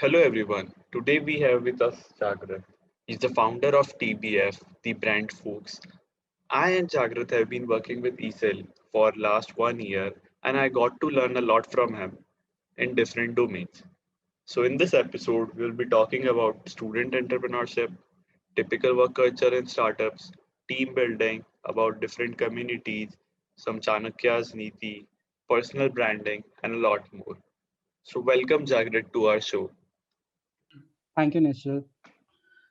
Hello everyone. Today we have with us Jagrat. He's the founder of TBF, the brand Folks. I and Jagrat have been working with ESEL for last 1 year and I got to learn a lot from him in different domains. So in this episode, we'll be talking about student entrepreneurship, typical work culture in startups, team building, about different communities, some Chanakya's Niti, personal branding, and a lot more. So welcome Jagrat to our show. Thank you, Nishil.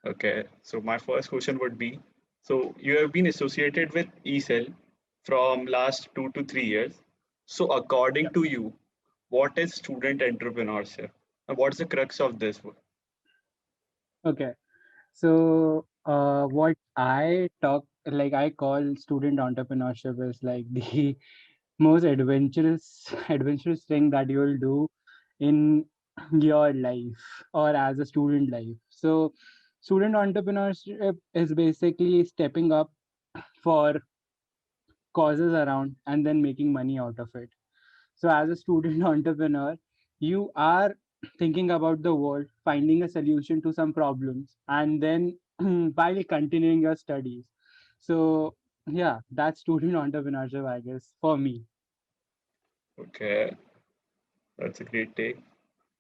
Okay, so my first question would be, so you have been associated with eCell from last 2 to 3 years. So according to you, what is student entrepreneurship? And what's the crux of this? Okay, so what I call student entrepreneurship is like the most adventurous thing that you will do in your life or as a student life. So, student entrepreneurship is basically stepping up for causes around and then making money out of it. So, as a student entrepreneur, you are thinking about the world, finding a solution to some problems, and then while continuing your studies. So, yeah, that's student entrepreneurship, I guess, for me. Okay, that's a great take.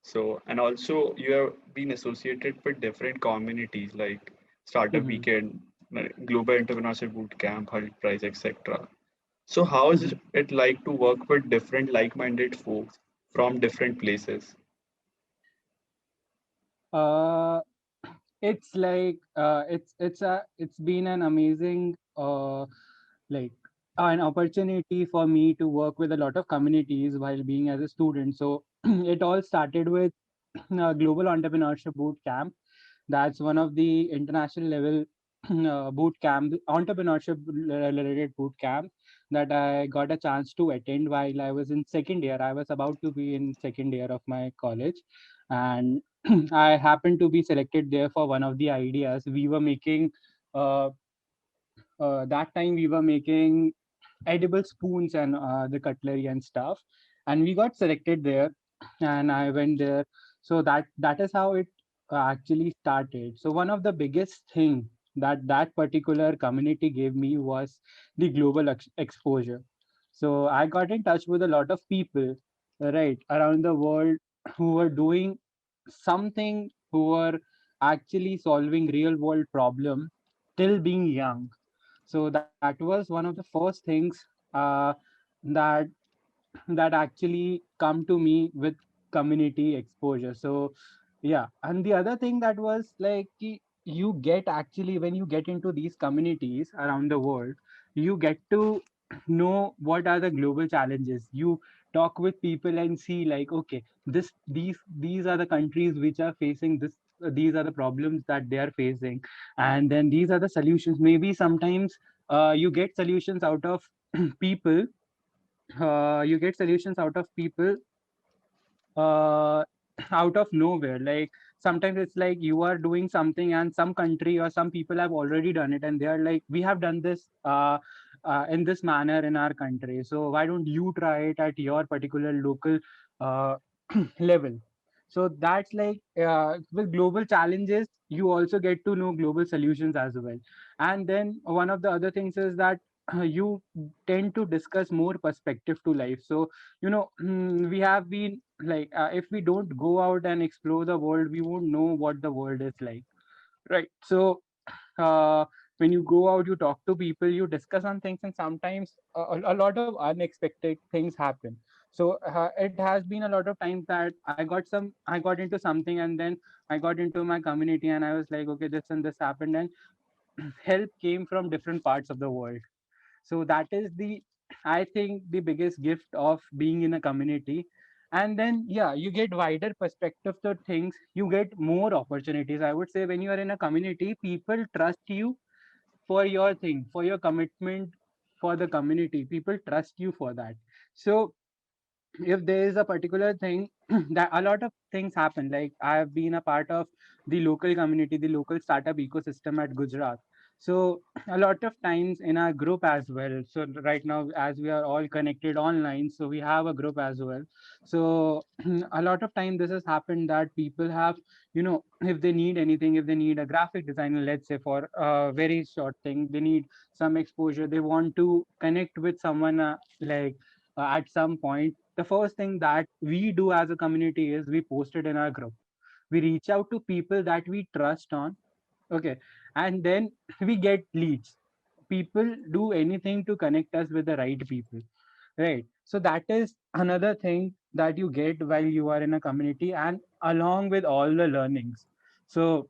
So, and also you have been associated with different communities like Startup Mhm, Weekend, Global Entrepreneurship Bootcamp, Hult Prize, etc. So, how is mhm. it like to work with different like-minded folks from different places? Uh, it's like it's been an amazing like an opportunity for me to work with a lot of communities while being as a student. So it all started with Global Entrepreneurship Boot Camp. That's one of the international level boot camp, entrepreneurship related boot camp that I got a chance to attend while I was in second year. I was about to be in second year of my college, and I happened to be selected there for one of the ideas. We were making uh, that time we were making edible spoons and the cutlery and stuff, and we got selected there, and I went there. So that is how it actually started. So one of the biggest thing that that particular community gave me was the global exposure. So I got in touch with a lot of people right around the world who were doing something, who were actually solving real world problem till being young. So that was one of the first things that that actually come to me with community exposure. So yeah, and the other thing that was like you get actually when you get into these communities around the world, you get to know what are the global challenges. You talk with people and see like, okay, these are the countries which are facing this, these are the problems that they are facing, and then these are the solutions. Maybe sometimes you get solutions out of people, you get solutions out of people uh, out of nowhere. Like sometimes it's like you are doing something and some country or some people have already done it and they are like, we have done this in this manner in our country, so why don't you try it at your particular local uh, level. So that's like with global challenges you also get to know global solutions as well. And then one of the other things is that you tend to discuss more perspective to life. So we have been like if we don't go out and explore the world, we won't know what the world is like, right? So uh, when you go out, you talk to people, you discuss on things, and sometimes a lot of unexpected things happen. So it has been a lot of times that I got into something, and then I got into my community and I was like, okay, this and this happened, and help came from different parts of the world. So that is the, I think, the biggest gift of being in a community. And then yeah, you get wider perspective to things, you get more opportunities. I would say when you are in a community, people trust you for your thing, for your commitment for the community. People trust you for that. So if there is a particular thing that a lot of things happen, like I have been a part of the local community, the local startup ecosystem at Gujarat. So a lot of times in our group as well. So right now, as we are all connected online, so we have a group as well. So a lot of time this has happened that people have, if they need anything, if they need a graphic designer, let's say for a very short thing, they need some exposure, they want to connect with someone at some point. The first thing that we do as a community is we post it in our group. We reach out to people that we trust on. Okay. And then we get leads. People do anything to connect us with the right people. Right. So that is another thing that you get while you are in a community, and along with all the learnings. So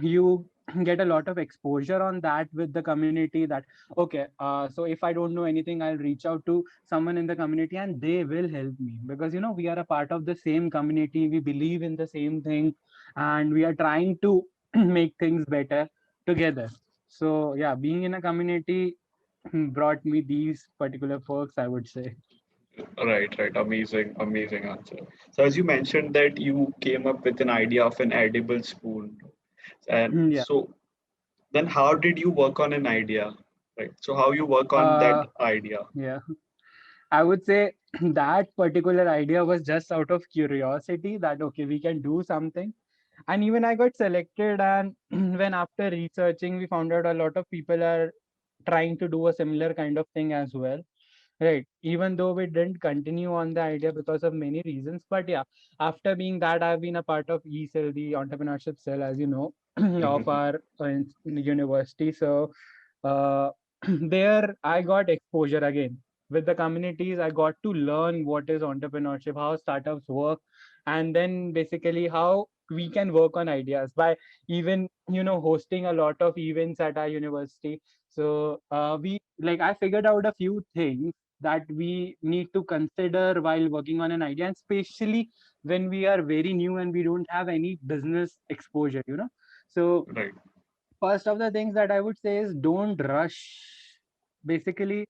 you get a lot of exposure on that with the community, that okay, so if I don't know anything, I'll reach out to someone in the community and they will help me, because we are a part of the same community, we believe in the same thing, and we are trying to make things better together. So yeah, being in a community brought me these particular perks, I would say. Right, right. Amazing, amazing answer. So as you mentioned that you came up with an idea of an edible spoon, and Yeah. so then how did you work on an idea? Right. So how you work on that uh idea? yeah, I would say that particular idea was just out of curiosity, that okay, we can do something. And even I got selected, and when after researching, we found out a lot of people are trying to do a similar kind of thing as well. Right. Even though we didn't continue on the idea because of many reasons. But yeah, after being that, I've been a part of eCell, the entrepreneurship cell, as you know, of Mhm. our university. So uh, there I got exposure again with the communities. I got to learn what is entrepreneurship, how startups work, and then basically how we can work on ideas by even hosting a lot of events at our university. So we like I figured out a few things that we need to consider while working on an idea, and especially when we are very new and we don't have any business exposure. So Right. first of the things that I would say is don't rush. Basically,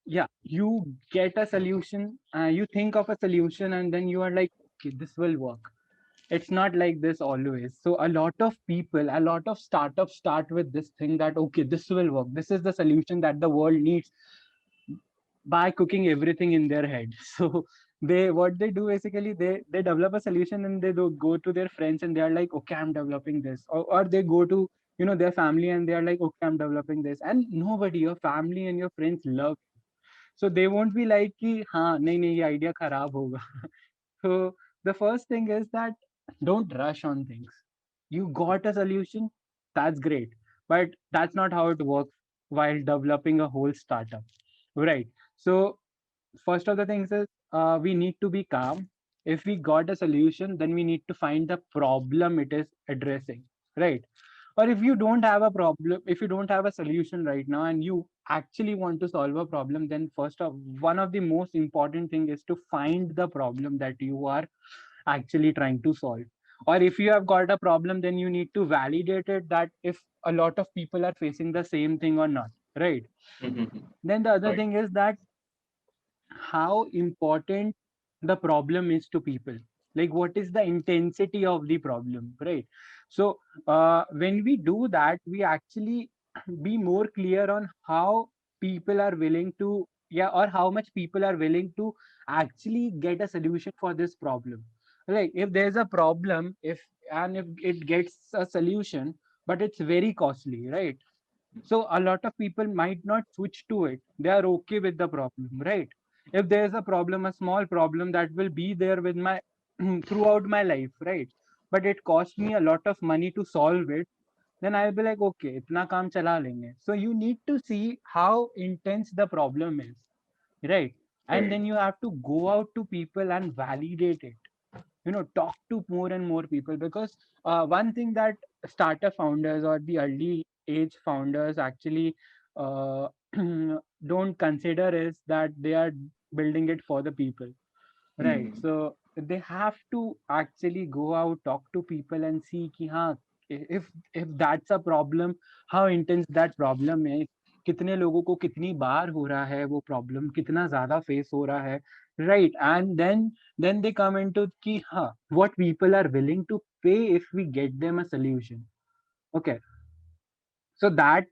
yeah, you get a solution, you think of a solution, and then you are like, okay, this will work. It's not like this always. So a lot of people, a lot of startups start with this thing that okay, this will work, this is the solution that the world needs, by cooking everything in their head. So they what they do basically, they develop a solution and they do go to their friends and they are like, okay, I'm developing this, or they go to their family and they are like, okay, I'm developing this, and nobody, your family and your friends love. So they won't be like ki ha nahi nahi ye idea kharab hoga. So the first thing is that don't rush on things. You got a solution, that's great, but that's not how it works while developing a whole startup, right? So first of the things is, we need to be calm. If we got a solution, then we need to find the problem it is addressing, right? Or if you don't have a problem, if you don't have a solution right now and you actually want to solve a problem, then first of one of the most important thing is to find the problem that you are actually trying to solve. Or if you have got a problem, then you need to validate it, that if a lot of people are facing the same thing or not, right? Mhm. Then the other Right. thing is that how important the problem is to people, like what is the intensity of the problem, right? So when we do that, we actually be more clear on how people are willing to, yeah, or how much people are willing to actually get a solution for this problem. Like if there's a problem, if it gets a solution, but it's very costly, right? So a lot of people might not switch to it. They are okay with the problem, right? If there's a problem, a small problem that will be there with my throughout my life, right? But it cost me a lot of money to solve it, then I'll be like, okay, itna kaam chala lenge. So you need to see how intense the problem is, right? And Right. then you have to go out to people and validate it. Talk to more and more people, because one thing that startup founders or the early age founders actually uh, don't consider is that they are building it for the people, right? Mhm. So they have to actually go out, talk to people and see ki, हाँ, if that's a problem, how intense that problem is, कितने लोगों को कितनी बार हो रहा है वो problem, कितना ज्यादा फेस हो रहा है, right? And then they come into ki, हाँ, what people are willing to pay if we get them a solution. Okay. So that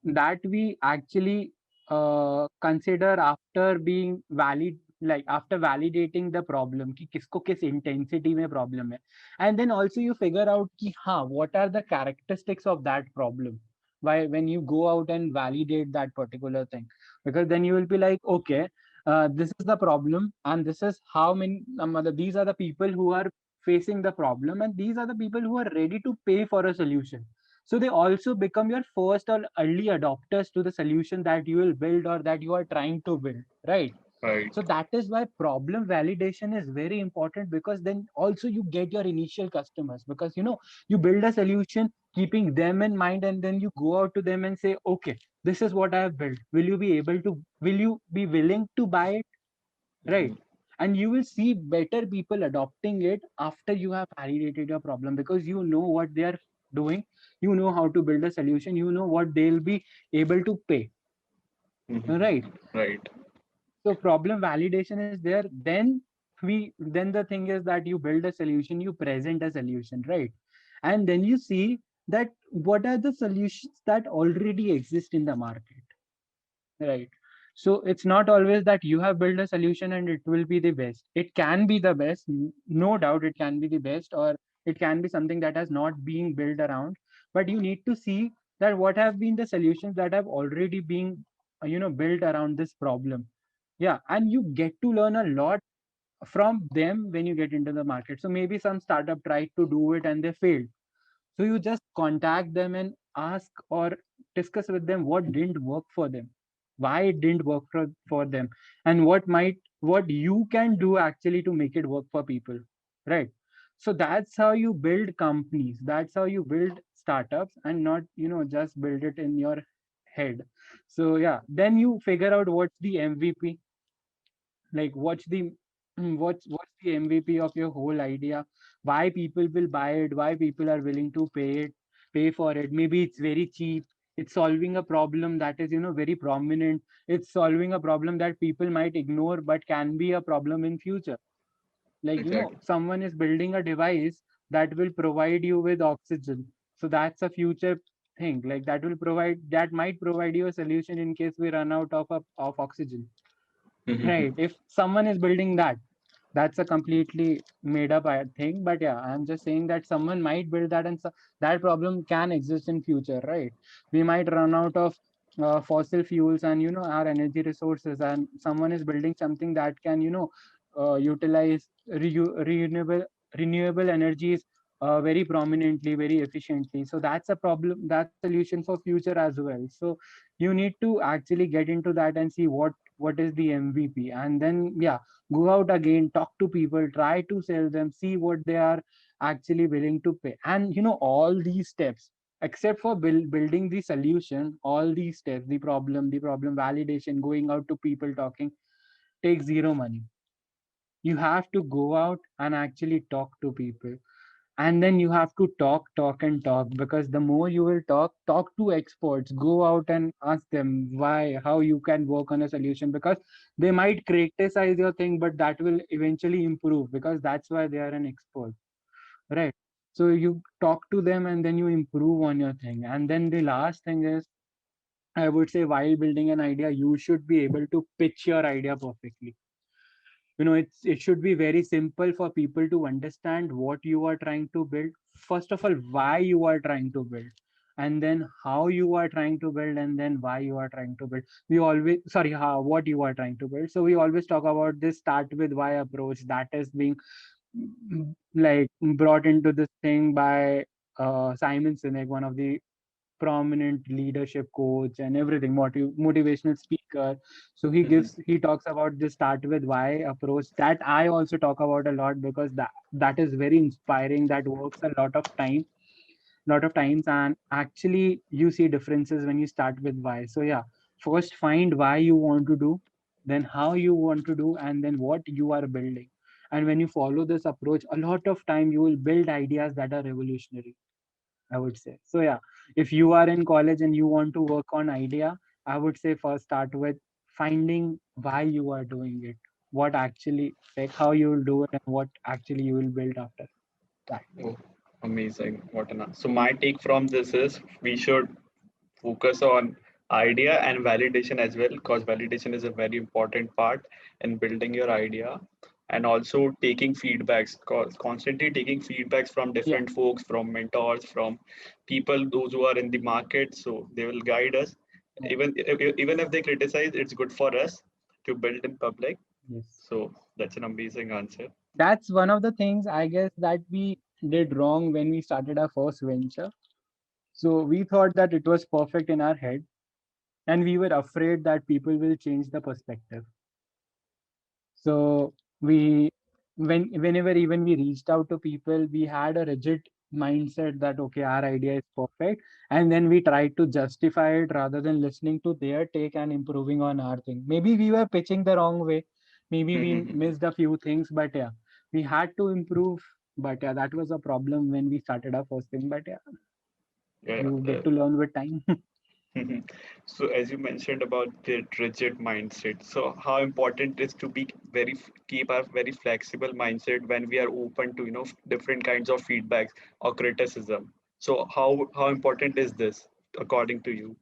that we actually consider after being valid, like after validating the problem कि किसको किस intensity में problem है, and then also you figure out कि हाँ what are the characteristics of that problem, why when you go out and validate that particular thing, because then you will be like okay, this is the problem and this is how many these are the people who are facing the problem and these are the people who are ready to pay for a solution. So they also become your first or early adopters to the solution that you will build or that you are trying to build, right? Right. So that is why problem validation is very important, because then also you get your initial customers, because you build a solution keeping them in mind, and then you go out to them and say okay, this is what I have built, will you be willing to buy it, right? Mhm. And you will see better people adopting it after you have validated your problem, because you know what they are doing, you know how to build a solution, you know what they'll be able to pay, Mhm. right? Right. So problem validation is there, then the thing is that you build a solution, you present a solution, right? And then you see that what are the solutions that already exist in the market. Right. So it's not always that you have built a solution and it will be the best. It can be the best, no doubt it can be the best, or it can be something that has not been built around. But you need to see that what have been the solutions that have already been, built around this problem. Yeah, and you get to learn a lot from them when you get into the market. So maybe some startup tried to do it and they failed. So you just contact them and ask or discuss with them what didn't work for them, why it didn't work for them, and what you can do actually to make it work for people. Right. So that's how you build companies. That's how you build startups, and not, just build it in your head. So yeah, then you figure out what's the MVP, like what's the MVP of your whole idea, why people will buy it, why people are willing to pay for it. Maybe it's very cheap, it's solving a problem that is very prominent, it's solving a problem that people might ignore but can be a problem in future. Like Exactly. someone is building a device that will provide you with oxygen, so that's a future thing, like that might provide you a solution in case we run out of oxygen. Mhm. Right. If someone is building that, that's a completely made up thing. But yeah, I'm just saying that someone might build that, and that problem can exist in future, right? We might run out of fossil fuels and our energy resources, and someone is building something that can utilize renewable energies very prominently, very efficiently. So that's a problem. That's a solution for future as well. So you need to actually get into that and see what is the MVP, and then yeah, go out again, talk to people, try to sell them, see what they are actually willing to pay. And all these steps, except for building the solution, all these steps, the problem validation, going out to people, talking, take zero money. You have to go out and actually talk to people, and then you have to talk and talk, because the more you will talk to experts, go out and ask them why, how you can work on a solution, because they might criticize your thing, but that will eventually improve, because that's why they are an expert, right? So you talk to them and then you improve on your thing. And then the last thing is, I would say, while building an idea, you should be able to pitch your idea perfectly. It should be very simple for people to understand what you are trying to build. First of all, why you are trying to build, and then how you are trying to build, and then why you are trying to build. We always sorry how what you are trying to build. So we always talk about this start with why approach, that is being like brought into this thing by Simon Sinek, one of the prominent leadership coach and everything, motivational speaker. So Mhm. he talks about this start with why approach, that I also talk about a lot, because that is very inspiring, that works a lot of times, and actually you see differences when you start with why. So yeah, first find why you want to do, then how you want to do, and then what you are building. And when you follow this approach, a lot of time you will build ideas that are revolutionary, I would say. So yeah, if you are in college and you want to work on idea, I would say first start with finding why you are doing it, what actually, like how you will do it, and what actually you will build after that. Oh, amazing. What an So my take from this is we should focus on idea and validation as well, because validation is a very important part in building your idea. And also taking feedbacks, constantly taking feedbacks from Yeah. different folks, from mentors, from people those who are in the market, so they will guide us. Yeah. Even if they criticize, it's good for us to build in public. Yes. So that's an amazing answer. That's one of the things I guess that we did wrong when we started our first venture. So we thought that it was perfect in our head, and we were afraid that people will change the perspective. So we, whenever even we reached out to people, we had a rigid mindset that okay, our idea is perfect, and then we tried to justify it rather than listening to their take and improving on our thing. Maybe we were pitching the wrong way, maybe we missed a few things, but yeah, we had to improve. But yeah, that was a problem when we started our first thing. But yeah, Yeah. you get to learn with time. So as you mentioned about the rigid mindset, so how important is to be keep a very flexible mindset when we are open to different kinds of feedbacks or criticism. So how important is this according to you?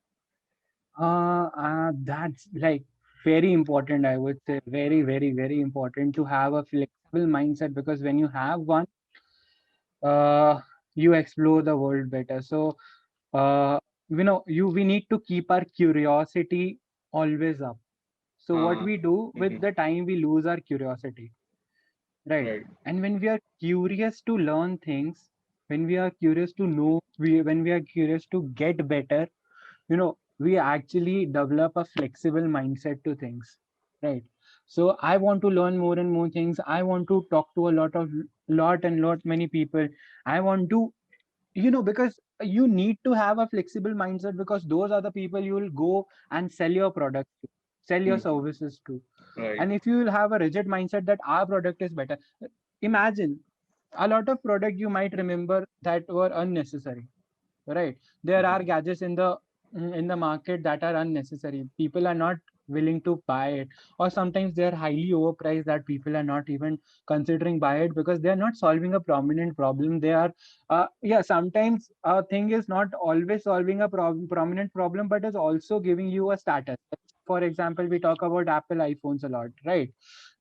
That's like very important. I would say very, very, very important to have a flexible mindset, because when you have one, uh, you explore the world better. So, uh, we need to keep our curiosity always up. So, what Uh, we do with mhm. the time, we lose our curiosity, right? Right. And when we are curious to learn things, when we are curious to know, when we are curious to get better, we actually develop a flexible mindset to things, right? So I want to learn more and more things. I want to talk to a lot many people. I want to, because you need to have a flexible mindset, because those are the people you will go and sell your product to, sell your Mhm. services to. Right. And if you will have a rigid mindset that our product is better, imagine a lot of product you might remember that were unnecessary, right? There are Mhm. gadgets in the market that are unnecessary. People are not willing to buy it, or sometimes they are highly overpriced that people are not even considering buy it, because they are not solving a prominent problem. They are yeah, sometimes a thing is not always solving a prominent problem, but is also giving you a status. For example, we talk about Apple iPhones a lot, right?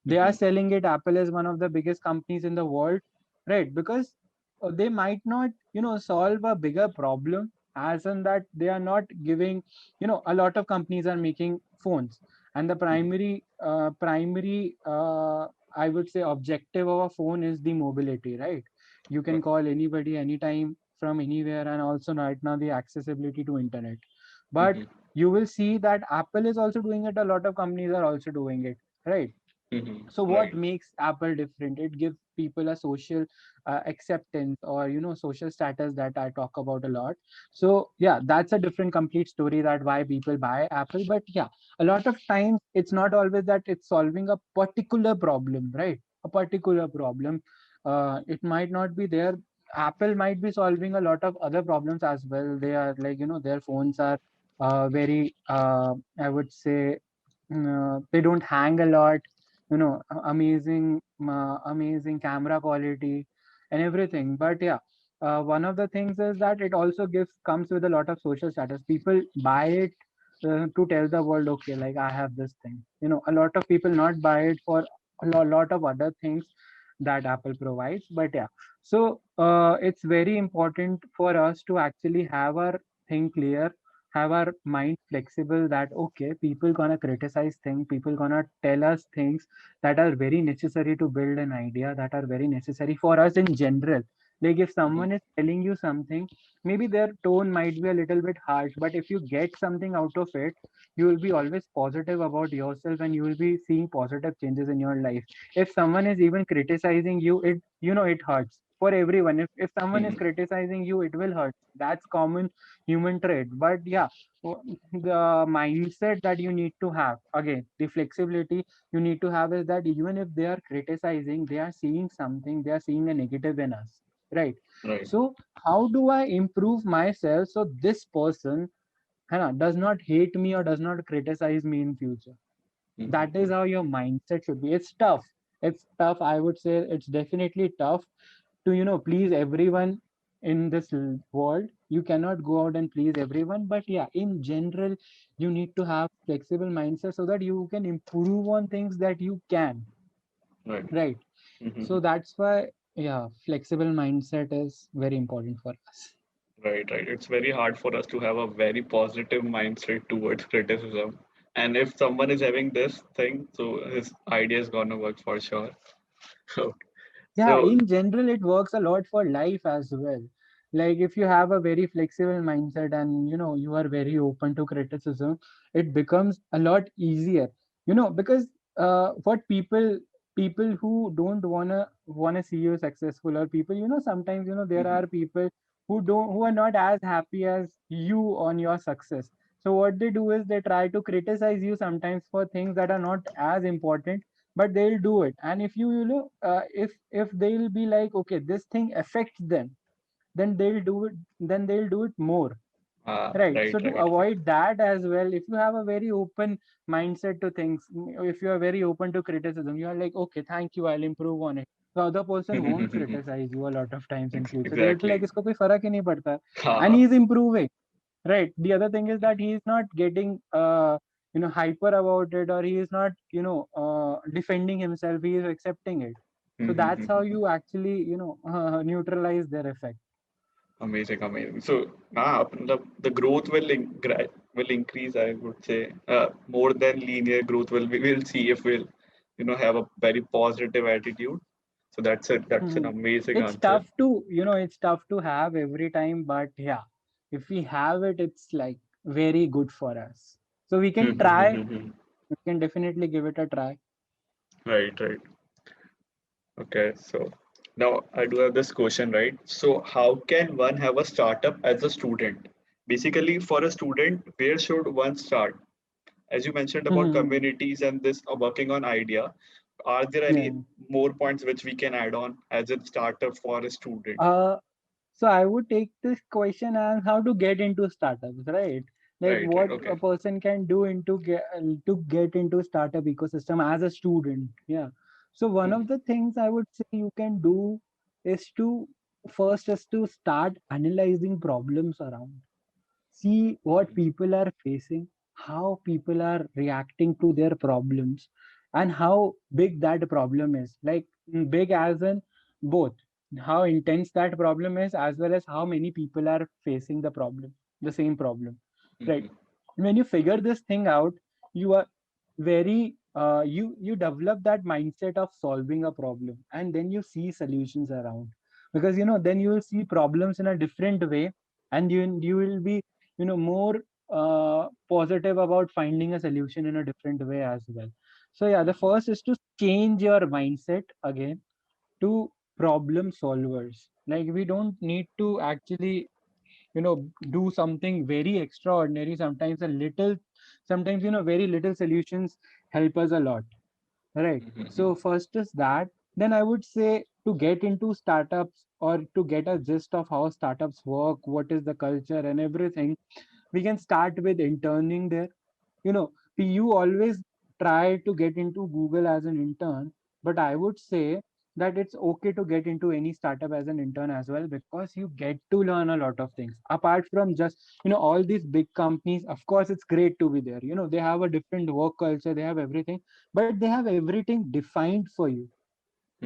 They are Mhm. selling it. Apple is one of the biggest companies in the world, right? Because they might not solve a bigger problem, as in that they are not giving, a lot of companies are making phones, and the Mhm. primary I would say objective of a phone is the mobility, right? You can Right. call anybody anytime from anywhere, and also right now the accessibility to internet. But Mhm. you will see that Apple is also doing it, a lot of companies are also doing it, right? Mhm. So what Right. makes Apple different? It gives people a social acceptance, or social status, that I talk about a lot. So yeah, that's a different complete story, that why people buy Apple. But yeah, a lot of times it's not always that it's solving a particular problem, right? A particular problem, it might not be there. Apple might be solving a lot of other problems as well. They are like, their phones are very I would say, they don't hang a lot, amazing camera quality and everything. But yeah, one of the things is that it also comes with a lot of social status. People buy it to tell the world, okay, like I have this thing. A lot of people not buy it for lot of other things that Apple provides. But yeah, so it's very important for us to actually have our thing clear, have our mind flexible, that okay, people gonna criticize things, people gonna tell us things that are very necessary to build an idea, that are very necessary for us in general. Like if Mhm. someone is telling you something, maybe their tone might be a little bit harsh, but if you get something out of it, you will be always positive about yourself, and you will be seeing positive changes in your life. If someone is even criticizing you, it hurts for everyone. If someone is Mhm. criticizing you, it will hurt. That's common human trait. But yeah, the mindset that you need to have, again, the flexibility you need to have, is that even if they are criticizing, they are seeing something, they are seeing a negative in us, right? Right. So how do I improve myself so this person does not hate me or does not criticize me in future? That is Mhm. how your mindset should be. It's tough, I would say. It's definitely tough to please everyone in this world. You cannot go out and please everyone, but yeah, in general, you need to have flexible mindset so that you can improve on things that you can, Right. right? So Mhm. that's why, yeah, flexible mindset is very important for us. Right, right. It's very hard for us to have a very positive mindset towards criticism. And if someone is having this thing, so his idea is gonna work for sure. Okay. Yeah, So, in general, it works a lot for life as well. Like if you have a very flexible mindset and you are very open to criticism, it becomes a lot easier. Because what people who don't wanna see you successful, or people, sometimes there mhm, are people who are not as happy as you on your success. So what they do is they try to criticize you sometimes for things that are not as important, but they'll do it. And if if they'll be like, okay, this thing affects them, then they'll do it more, right? right, So to right. avoid that as well, if you have a very open mindset to things, if you are very open to criticism, you are like, okay, thank you, I'll improve on it. The other person won't criticize you a lot of times in future. They'll be like, Exactly. isko koi farak hi nahi padta, and Ah, he's improving. Right. The other thing is that he is not getting hyper about it, or he is not defending himself. He is accepting it. So that's how you actually neutralize their effect. amazing, amazing. So, the growth will increase. I would say more than linear growth will we'll see if we'll have a very positive attitude. So that's it. That's an Mhm. amazing It's answer. tough to it's tough to have every time, but yeah, if we have it, it's like very good for us. So we can try. We can definitely give it a try. Right, right. Okay, so now I do have this question, right? So, how can one have a startup as a student? Basically, for a student, where should one start? As you mentioned about communities and this working on idea, are there any Yeah. more points which we can add on as a startup for a student? Uh, So I would take this question as how to get into startups, right? Like Right, right. what Okay. a person can do to get into startup ecosystem as a student. Yeah. So one of the things I would say you can do is to start analyzing problems around. See what people are facing, how people are reacting to their problems, and how big that problem is. Like big as in both how intense that problem is, as well as how many people are facing the same problem, right? Mhm. When you figure this thing out, you are you develop that mindset of solving a problem, and then you see solutions around, because then you will see problems in a different way, and you will be more positive about finding a solution in a different way as well. So yeah, the first is to change your mindset again to problem solvers. Like we don't need to actually do something very extraordinary. Sometimes very little solutions help us a lot, right? Mhm. So first is that. Then I would say, to get into startups, or to get a gist of how startups work, what is the culture and everything, we can start with interning there. You always try to get into Google as an intern, but I would say that it's okay to get into any startup as an intern as well, because you get to learn a lot of things apart from just all these big companies. Of course, it's great to be there. They have a different work culture, they have everything, but they have everything defined for you.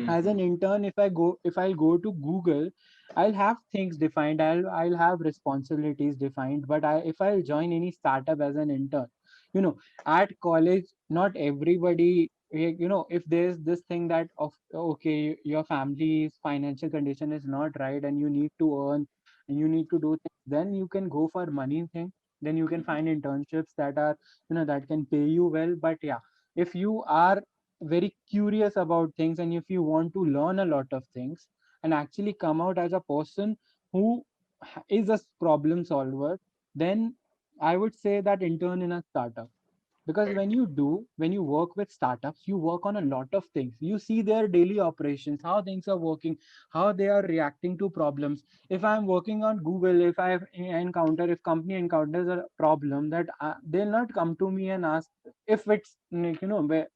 As an Mhm. intern, if I'll go to Google, I'll have things defined, I'll have responsibilities defined. But if I'll join any startup as an intern, you know at college, not everybody, if there's this thing that of okay, your family's financial condition is not right and you need to earn and you need to do things, then you can go for money thing. Then you can Mhm. find internships that can pay you well. But yeah, if you are very curious about things, and if you want to learn a lot of things and actually come out as a person who is a problem solver, then I would say that intern in a startup. Because Right. when you work with startups, you work on a lot of things. You see their daily operations, how things are working, how they are reacting to problems. If I'm working on Google, if company encounters a problem, that they'll not come to me and ask if it's like,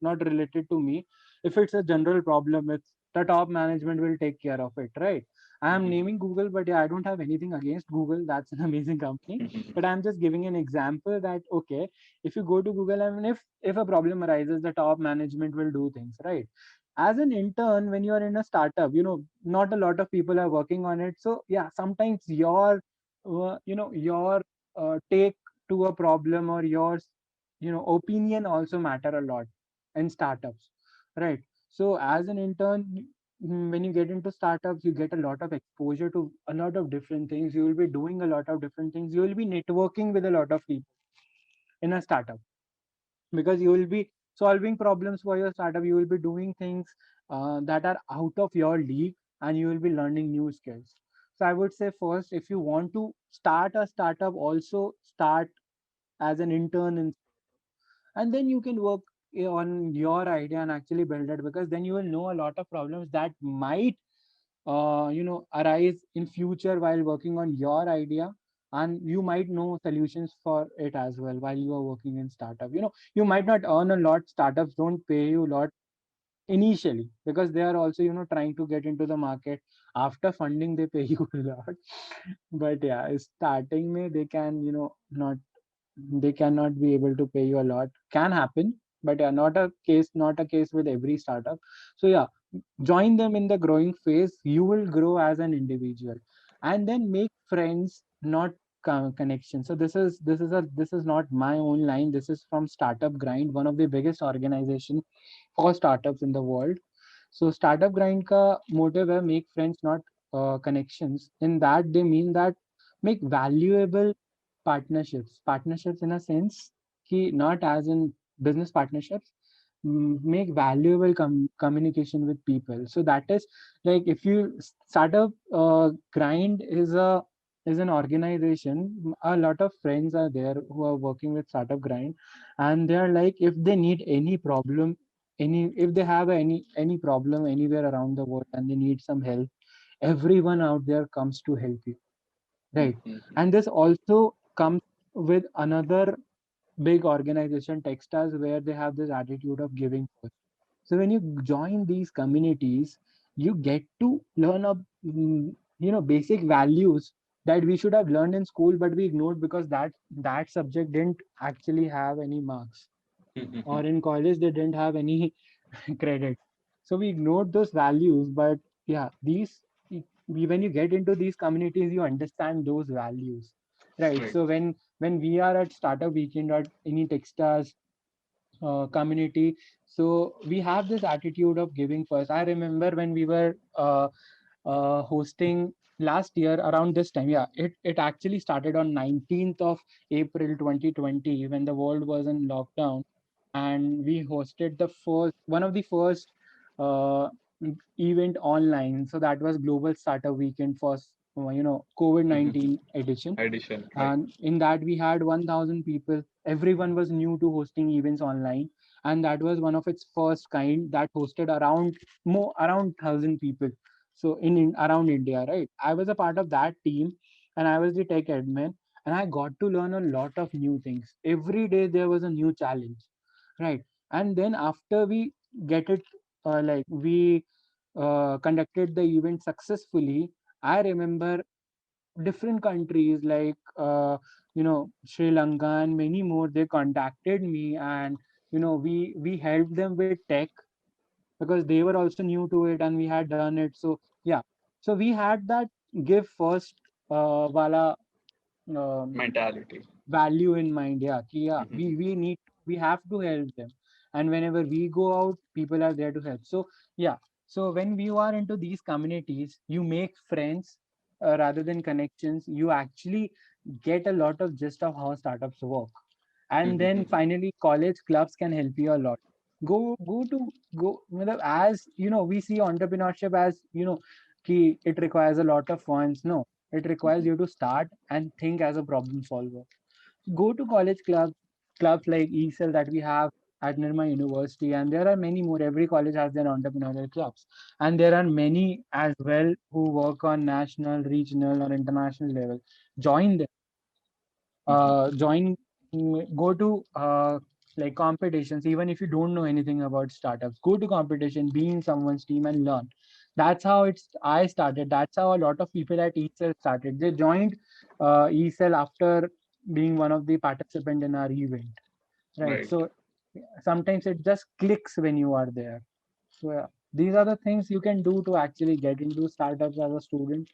not related to me. If it's a general problem, it's the top management will take care of it, right? I am naming Google, but yeah, I don't have anything against Google. That's an amazing company. But I'm just giving an example that okay, if you go to Google, and if a problem arises, the top management will do things, right? As an intern, when you are in a startup, not a lot of people are working on it. So yeah, sometimes your take to a problem, or your opinion also matter a lot in startups, right? So as an intern, when you get into startups, you get a lot of exposure to a lot of different things. You will be doing a lot of different things. You will be networking with a lot of people in a startup, because you will be solving problems for your startup. You will be doing things that are out of your league, and you will be learning new skills. So I would say, first, if you want to start a startup, also start as an intern, and then you can work on your idea and actually build it, because then you will know a lot of problems that might arise in future while working on your idea, and you might know solutions for it as well while you are working in startup. You might not earn a lot. Startups don't pay you a lot initially, because they are also trying to get into the market. After funding, they pay you a lot. But yeah, starting may they can not, they cannot be able to pay you a lot. Can happen, but yeah, not a case with every startup. So yeah, join them in the growing phase. You will grow as an individual, and then make friends, not connections. So this is not my own line. This is from Startup Grind, one of the biggest organization for startups in the world. So Startup Grind ka motive hai make friends, not connections. In that, they mean that make valuable partnerships in a sense, ki not as in business partnerships. Make valuable communication with people. So that is like, if you Startup Grind is an organization. A lot of friends are there who are working with Startup Grind, and they are like, if they need any problem, if they have any problem anywhere around the world and they need some help, everyone out there comes to help you, right? And this also comes with another big organization, Techstars, where they have this attitude of giving first. So when you join these communities, you get to learn basic values that we should have learned in school, but we ignored because that subject didn't actually have any marks, or in college they didn't have any credit. So we ignored those values. But yeah, when you get into these communities, you understand those values, right? Right. So when we are at Startup Weekend or any Techstars community, so we have this attitude of giving first. I remember when we were hosting last year around this time. Yeah, it actually started on 19th of April 2020, when the world was in lockdown, and we hosted the first one of the first uh, event online. So that was Global Startup Weekend, first COVID-19 edition. Addition. Right. And in that we had 1000 people. Everyone was new to hosting events online, and that was one of its first kind that hosted around 1000 people. So in around India, right? I was a part of that team, and I was the tech admin, and I got to learn a lot of new things. Every day there was a new challenge, right? And then after we get it, like we conducted the event successfully. I remember different countries like Sri Lanka and many more, they contacted me, and we helped them with tech, because they were also new to it and we had done it. So yeah, so we had that give first wala um, Mentality. value in mind. Yeah, ki, yeah, Mhm. we have to help them, and whenever we go out, people are there to help. So yeah, so when you are into these communities, you make friends rather than connections. You actually get a lot of gist of how startups work. And then Mhm. finally, college clubs can help you a lot. Matlab, as we see entrepreneurship as it requires a lot of funds. No, it requires Mhm. you to start and think as a problem solver. Go to college clubs like ESL that we have at Nirma University, and there are many more. Every college has their entrepreneurial clubs, and there are many as well who work on national, regional, or international level. Join them. Mhm. Join. Go to like competitions. Even if you don't know anything about startups, go to competition, be in someone's team, and learn. That's how I started. That's how a lot of people at ECell started. They joined ECell after being one of the participant in our event, right? Right. So sometimes it just clicks when you are there. So yeah, these are the things you can do to actually get into startups as a student.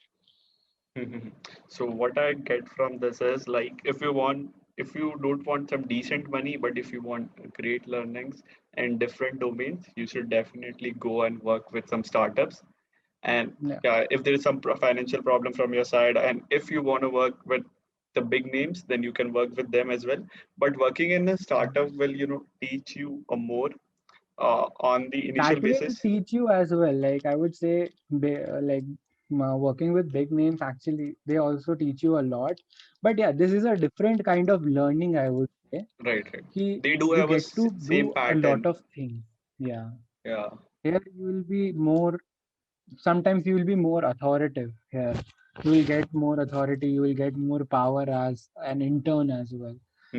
Mhm. So what I get from this is like if you don't want some decent money, but if you want great learnings in different domains, you should definitely go and work with some startups. And Yeah, yeah, if there is some financial problem from your side, and if you want to work with the big names, then you can work with them as well. But working in a startup will, teach you a more on the initial that will basis. teach you as well. Like I would say, working with big names actually they also teach you a lot. But yeah, this is a different kind of learning. I would say Right, right. They do you have a get to same do a lot pattern. of things. Yeah, Yeah. here you will be more. Sometimes you will be more authoritative here. You will get more authority. You will get more power as an intern as well.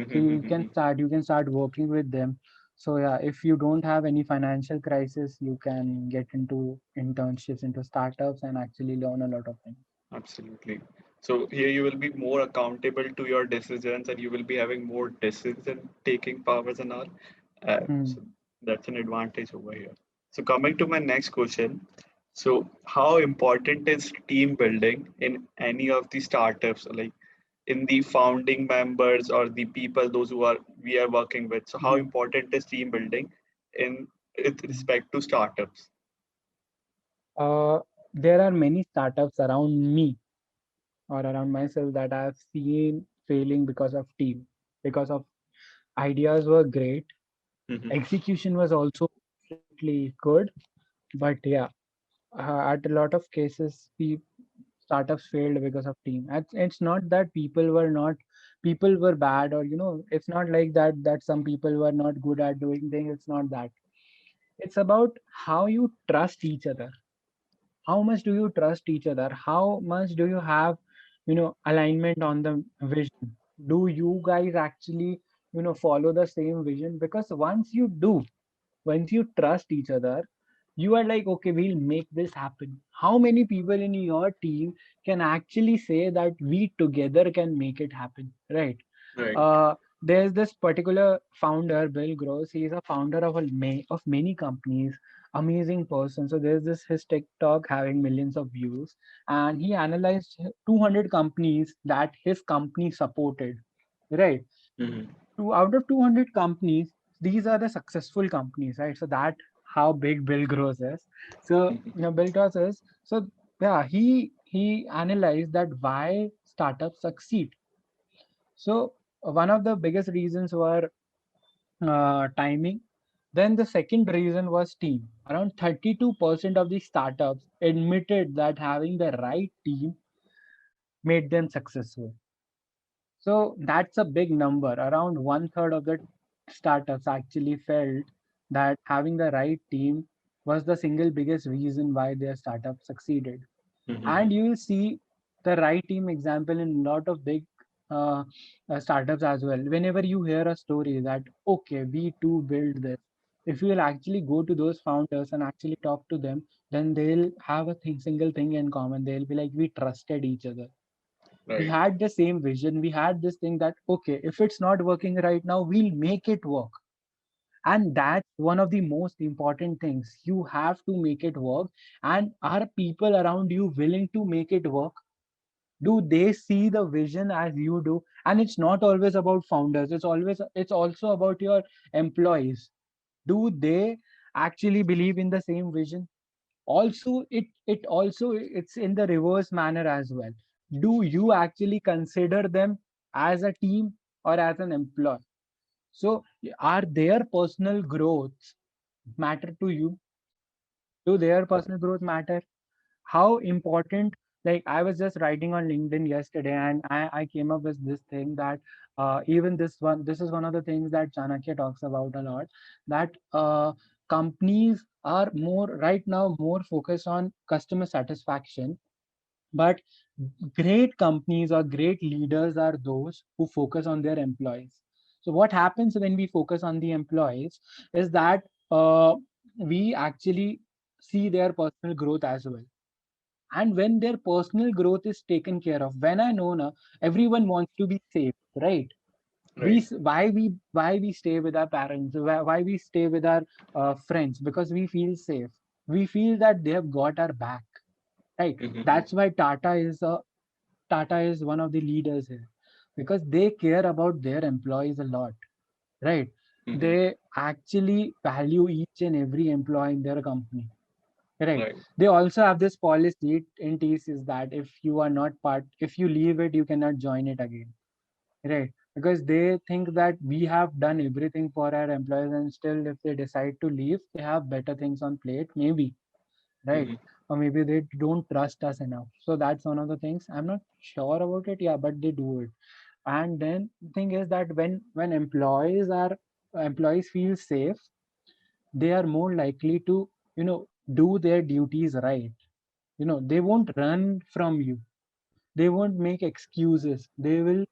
So you can start working with them. So yeah, if you don't have any financial crisis, you can get into internships into startups and actually learn a lot of things. Absolutely. So here you will be more accountable to your decisions and you will be having more decision taking powers and all. Hmm. So that's an advantage over here. So coming to my next question. So how important is team building in any of the startups, like in the founding members or the people, those who are we are working with? So how Hmm. important is team building in with respect to startups? Uh, there are many startups around me or around myself that I've seen failing because of team, because of ideas were great, execution was also slightly good, but yeah, at a lot of cases, startups failed because of team. It's not that people were bad, or it's not like that some people were not good at doing things. It's not that. It's about how you trust each other. How much do you trust each other? How much do you have, alignment on the vision? Do you guys actually, follow the same vision? Because once you trust each other, you are like, okay, we'll make this happen. How many people in your team can actually say that we together can make it happen, right? Right. uh, there's this particular founder, Bill Gross. He's a founder of of many companies. Amazing person. So there's this his TikTok having millions of views, and he analyzed 200 companies that his company supported. Right, Mhm. two out of 200 companies, these are the successful companies, right? So that how big Bill Gross is. So Bill Gross is so yeah. He analyzed that why startups succeed. So one of the biggest reasons were timing. Then the second reason was team. Around 32% of the startups admitted that having the right team made them successful. So that's a big number. Around one third of the startups actually felt that having the right team was the single biggest reason why their startup succeeded. And Mhm. you will see the right team example in a lot of big uh, startups as well. Whenever you hear a story that, okay, we too build this, if you will actually go to those founders and actually talk to them, then they'll have a single thing in common. They'll be like, we trusted each other. We Right. had the same vision. We had this thing that, okay, if it's not working right now, we'll make it work. And that's one of the most important things. You have to make it work. And are people around you willing to make it work? Do they see the vision as you do? And it's not always about founders. It's also about your employees. Do they actually believe in the same vision? Also, it's in the reverse manner as well. Do you actually consider them as a team or as an employee? So are their personal growth matter to you? Do their personal growth matter? How important, like I was just writing on LinkedIn yesterday, and I came up with this thing that even this is one of the things that Chanakya talks about a lot, that companies are more right now more focused on customer satisfaction, but great companies or great leaders are those who focus on their employees. So what happens when we focus on the employees is that we actually see their personal growth as well. And when their personal growth is taken care of, when I know now, everyone wants to be safe, right? Right. Why we stay with our parents, why we stay with our friends, because we feel safe. We feel that they have got our back, right? Mm-hmm. That's why Tata is one of the leaders here, because they care about their employees a lot, right? Mm-hmm. They actually value each and every employee in their company, right? Right. They also have this policy in TCS that if you leave it, you cannot join it again, right? Because they think that we have done everything for our employees, and still, if they decide to leave, they have better things on plate, maybe, right? Mm-hmm. Or maybe they don't trust us enough. So that's one of the things. I'm not sure about it, yeah, but they do it. And then the thing is that when employees feel safe, they are more likely to, do their duties right. They won't run from you. They won't make excuses. They will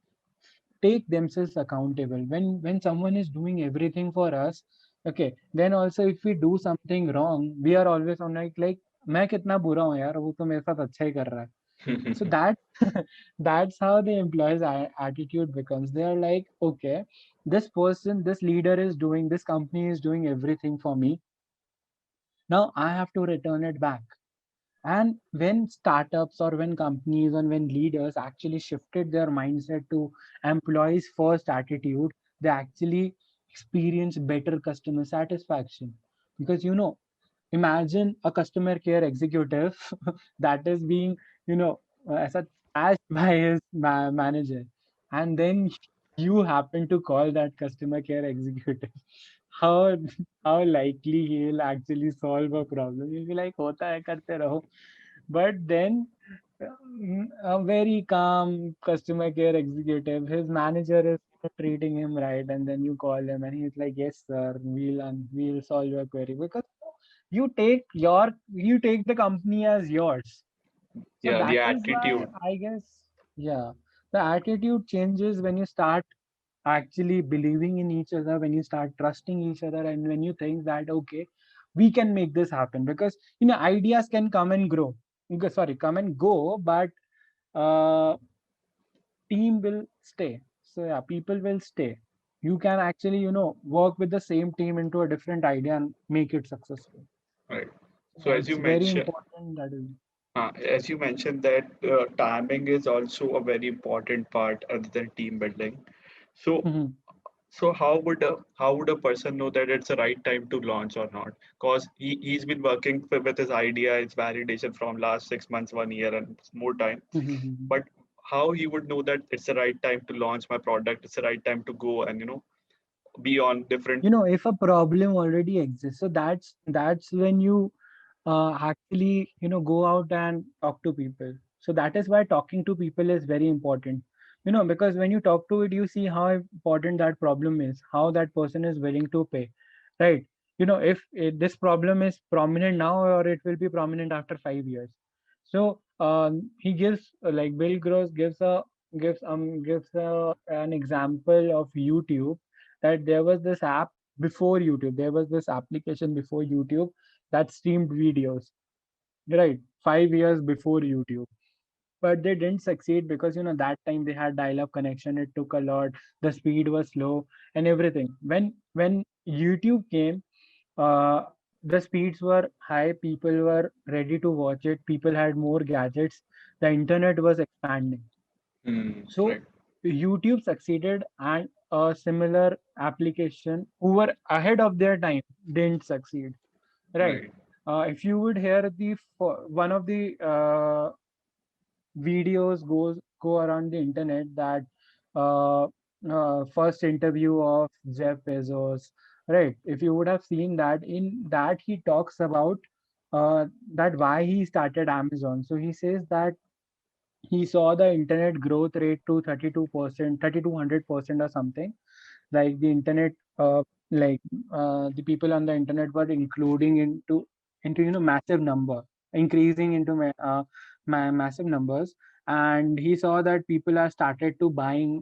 take themselves accountable. When someone is doing everything for us, okay, then also if we do something wrong, we are always on like मैं कितना बुरा हूँ यार, वो तो मेरे साथ अच्छा ही कर रहा है. So that that's how the employees attitude becomes. They are like, okay, this leader is doing, this company is doing everything for me, now I have to return it back. And when startups or when companies and when leaders actually shifted their mindset to employees first attitude, they actually experience better customer satisfaction. Because, imagine a customer care executive that is being, as a smashed by his manager, and then you happen to call that customer care executive. How how likely he will actually solve a problem? You'll be like, "होता है, करते रहो." But then a very calm customer care executive, his manager is treating him right, and then you call him and he's like, "Yes, sir, we'll solve your query," because you take the company as yours. So Yeah, the that is why attitude. I guess, yeah, the attitude changes when you start actually believing in each other, when you start trusting each other, and when you think that, okay, we can make this happen. Because ideas can come and grow, sorry, come and go, but uh, team will stay. So yeah, people will stay. You can actually, work with the same team into a different idea and make it successful. Right. So So yeah, as it's you very mentioned, important that is. that timing is also a very important part other than team building. So Mhm. so how would a person know that it's the right time to launch or not? Because he's been working with his idea, his validation from last 6 months, 1 year, and more time. Mhm. But how he would know that it's the right time to launch my product, it's the right time to go and be on different. If a problem already exists, so that's when you actually go out and talk to people. So that is why talking to people is very important. Because when you talk to it, you see how important that problem is, how that person is willing to pay, right? If this problem is prominent now, or it will be prominent after 5 years. So he gives, like Bill Gross gives an example of YouTube, that there was this app before YouTube. There was this application before YouTube that streamed videos, right? 5 years before YouTube. But they didn't succeed because that time they had dial-up connection. It took a lot. The speed was slow and everything. When YouTube came, uh, the speeds were high. People were ready to watch it. People had more gadgets. The internet was expanding. So Right. YouTube succeeded, and a similar application who were ahead of their time didn't succeed. Right. Right. If you would hear one of the videos go around the internet, that uh, first interview of Jeff Bezos, right? If you would have seen that, in that he talks about that why he started Amazon. So he says that he saw the internet growth rate to 32%, 3200% or something. Like the internet, like the people on the internet were including into massive number, increasing into massive numbers. And he saw that people are starting to buy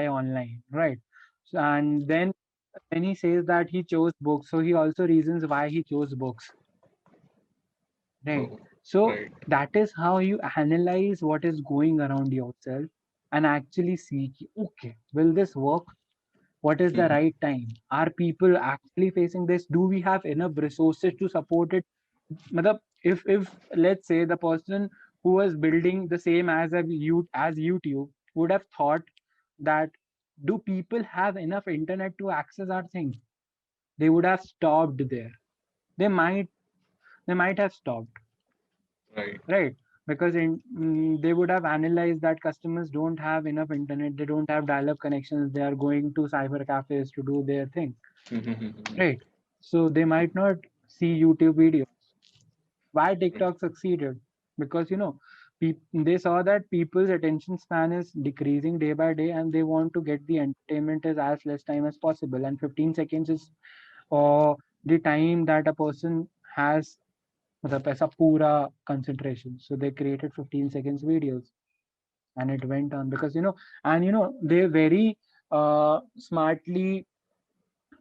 online, right? So, and then he says that he chose books. So he also reasons why he chose books. right? Oh, So right. that is how you analyze what is going around yourself and actually see, okay, will this work? What is the Mhm. right time? Are people actually facing this? Do we have enough resources to support it? Matlab, if let's say the person who was building the same as as YouTube would have thought that, do people have enough internet to access our things? They would have stopped there. They might they might have stopped, Right. right? Because they would have analyzed that customers don't have enough internet, they don't have dial-up connections, they are going to cyber cafes to do their thing, Mhm. right? So they might not see YouTube videos. Why TikTok succeeded? Because they saw that people's attention span is decreasing day by day, and they want to get the entertainment as less time as possible. And 15 seconds is the time that a person has मतलब ऐसा पूरा concentration. So they created 15 seconds videos, and it went on because and they very smartly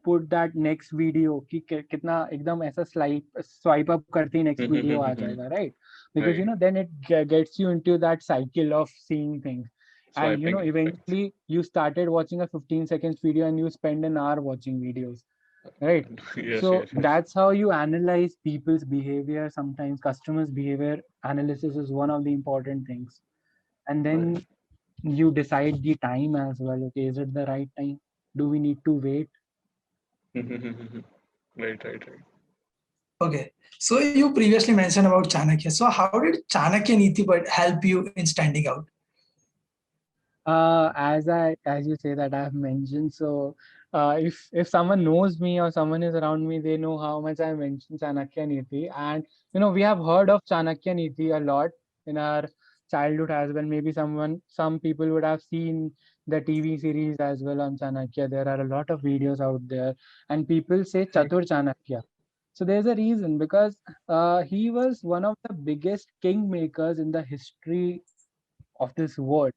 put that next video कि कितना एकदम ऐसा swipe up करते ही next video आ Mhm. जाएगा, right? Because Right. then it gets you into that cycle of seeing things. And Swiping effects. eventually you started watching a 15 seconds video and you spend an hour watching videos, right? Yes, So yes, yes. that's how you analyze people's behavior. Sometimes customers behavior analysis is one of the important things. And Right. then you decide the time as well. Okay, is it the right time? Do we need to wait? Right, right, right. Okay. So you previously mentioned about Chanakya. So how did Chanakya Niti but help you in standing out? As you say that I have mentioned, so if someone knows me or someone is around me, they know how much I mentioned Chanakya Niti. And we have heard of Chanakya Niti a lot in our childhood as well. Maybe some people would have seen the TV series as well on Chanakya. There are a lot of videos out there, and people say Right. Chatur Chanakya. So there's a reason, because he was one of the biggest kingmakers in the history of this world,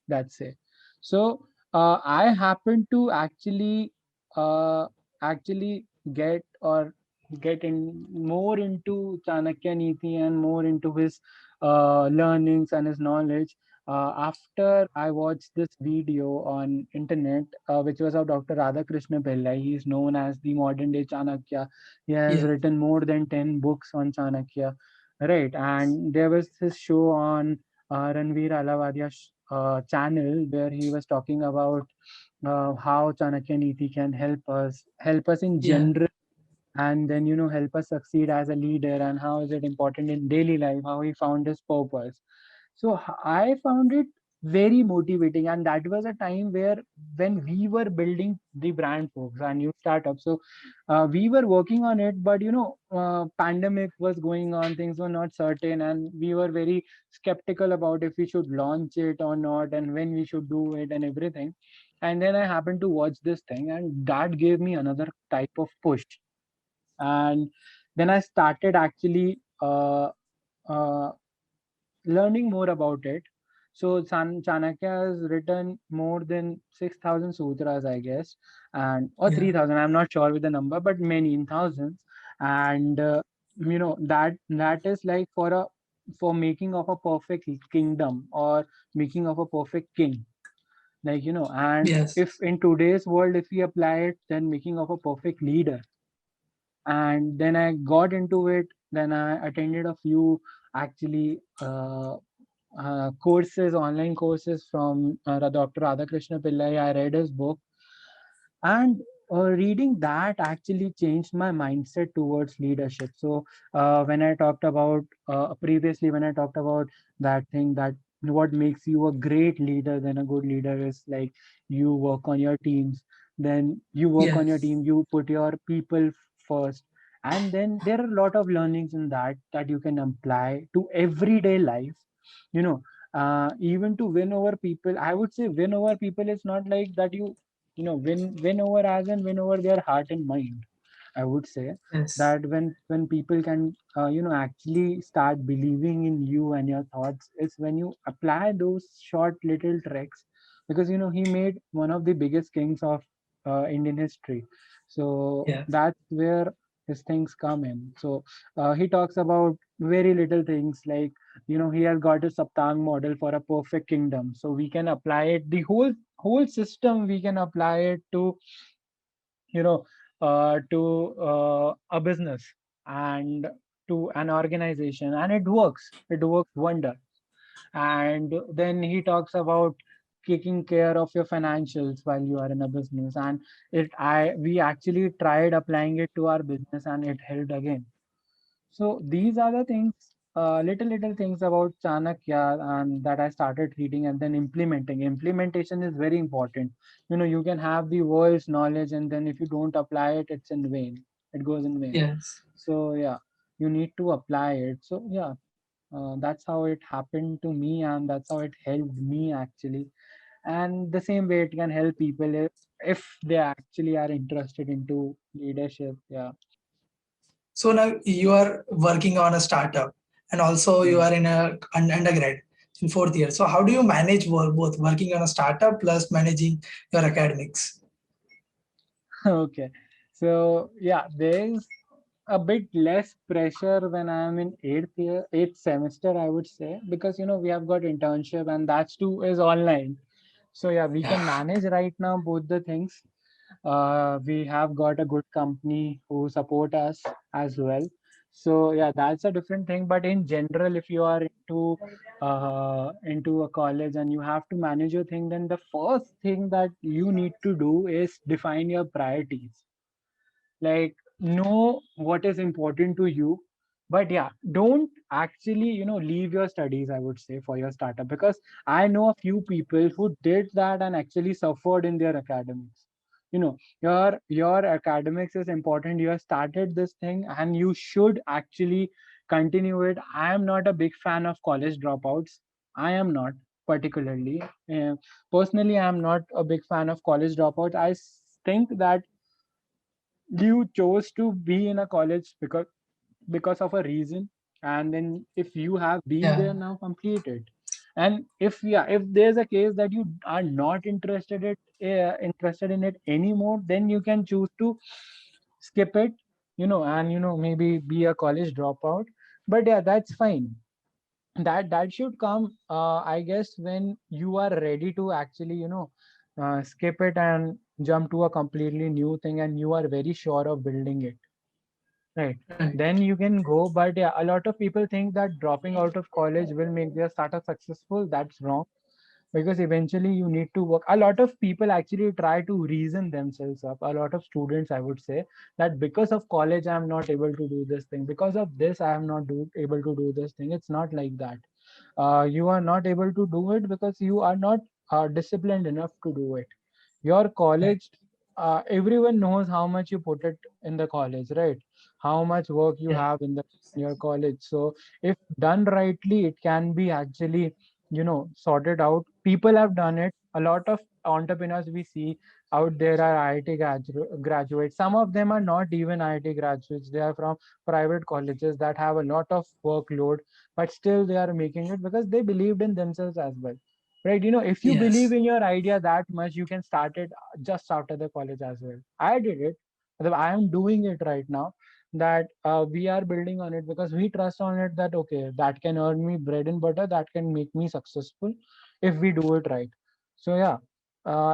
that's it. So I happen to uh, actually get in more into Chanakya Niti and more into his learnings and his knowledge after I watched this video on internet, which was of Dr. Radhakrishna Pillai. He is known as the modern day Chanakya. He has Yeah. written more than 10 books on Chanakya, right? And there was this show on Ranveer Alavadia's channel, where he was talking about how Chanakya Niti can help us in Yeah. general, and then help us succeed as a leader, and how is it important in daily life, how he found his purpose. So I found it very motivating, and that was a time where when we were building the brand folks, our new startup. So we were working on it, but pandemic was going on, things were not certain, and we were very skeptical about if we should launch it or not, and when we should do it and everything. And then I happened to watch this thing, and that gave me another type of push. And then I started actually uh, learning more about it. So Chanakya has written more than 6,000 sutras, I guess, and or Yeah. 3,000. I'm not sure with the number, but many in thousands. And that is like for making of a perfect kingdom, or making of a perfect king. Like and Yes. if in today's world, if we apply it, then making of a perfect leader. And then I got into it. Then I attended a few actually courses, online courses from Dr. Radhakrishna Pillai. I read his book, and reading that actually changed my mindset towards leadership. So when I talked about previously, when I talked about that thing, that what makes you a great leader, then a good leader is like you work on your teams, then you work on your Yes. team, you put your people first. And then there are a lot of learnings in that you can apply to everyday life. you know Even to win over people, I would say win over people is not like that win over as in win over their heart and mind. I would say Yes. that when people can actually start believing in you and your thoughts, is when you apply those short little tricks. Because he made one of the biggest kings of Indian history. So Yeah. that's where his things come in. So he talks about very little things like, he has got a Saptang model for a perfect kingdom. So we can apply it, the whole system, we can apply it to, you know, a business and to an organization, and it works wonder. And then he talks about taking care of your financials while you are in a business, and we actually tried applying it to our business and it helped again. So these are the things, little things about Chanakya, and that I started reading and then implementing. Implementation is very important. You can have the world's knowledge, and then if you don't apply it, it's in vain. It goes in vain. Yes. So yeah, you need to apply it. So yeah, that's how it happened to me, and that's how it helped me actually. And the same way it can help people if they actually are interested into leadership. Yeah. So now you are working on a startup and also you Mm. are in an undergrad in fourth year. So how do you manage both working on a startup plus managing your academics? Okay. So yeah, there's a bit less pressure when I'm in eighth semester, I would say, because we have got internship and that's too is online. So yeah, we Yeah. can manage right now both the things. We have got a good company who support us as well. So yeah, that's a different thing. But in general, if you are into a college and you have to manage your thing, then the first thing that you need to do is define your priorities. Like, know what is important to you, but yeah, don't actually leave your studies, I would say, for your startup, because I know a few people who did that and actually suffered in their academics. Your academics is important. You have started this thing and you should actually continue it. I am not a big fan of college dropouts. I am not particularly. Personally, I am not a big fan of college dropouts. Think that you chose to be in a college because of a reason, and then if you have been Yeah. there, now complete it. And if there's a case that you are not interested in it anymore, then you can choose to skip it, and maybe be a college dropout. But yeah, that's fine. That should come, I guess, when you are ready to actually skip it and jump to a completely new thing, and you are very sure of building it. Right. Right. Then you can go. But yeah, a lot of people think that dropping out of college will make their startup successful. That's wrong, because eventually you need to work. A lot of people actually try to reason themselves up. A lot of students, I would say, that because of college, I'm not able to do this thing. Because of this, I am not able to do this thing. It's not like that. You are not able to do it because you are not disciplined enough to do it. Your Right. college, everyone knows how much you put it in the college, right? How much work you Yeah. have in your college. So if done rightly, it can be actually sorted out. People have done it. A lot of entrepreneurs we see out there are IIT graduates. Some of them are not even IIT graduates. They are from private colleges that have a lot of workload, but still they are making it because they believed in themselves as well. Right? If you believe Yes. in your idea that much, you can start it just after the college as well. I did it. I am doing it right now. That we are building on it because we trust on it, that okay, that can earn me bread and butter, that can make me successful if we do it right. So yeah,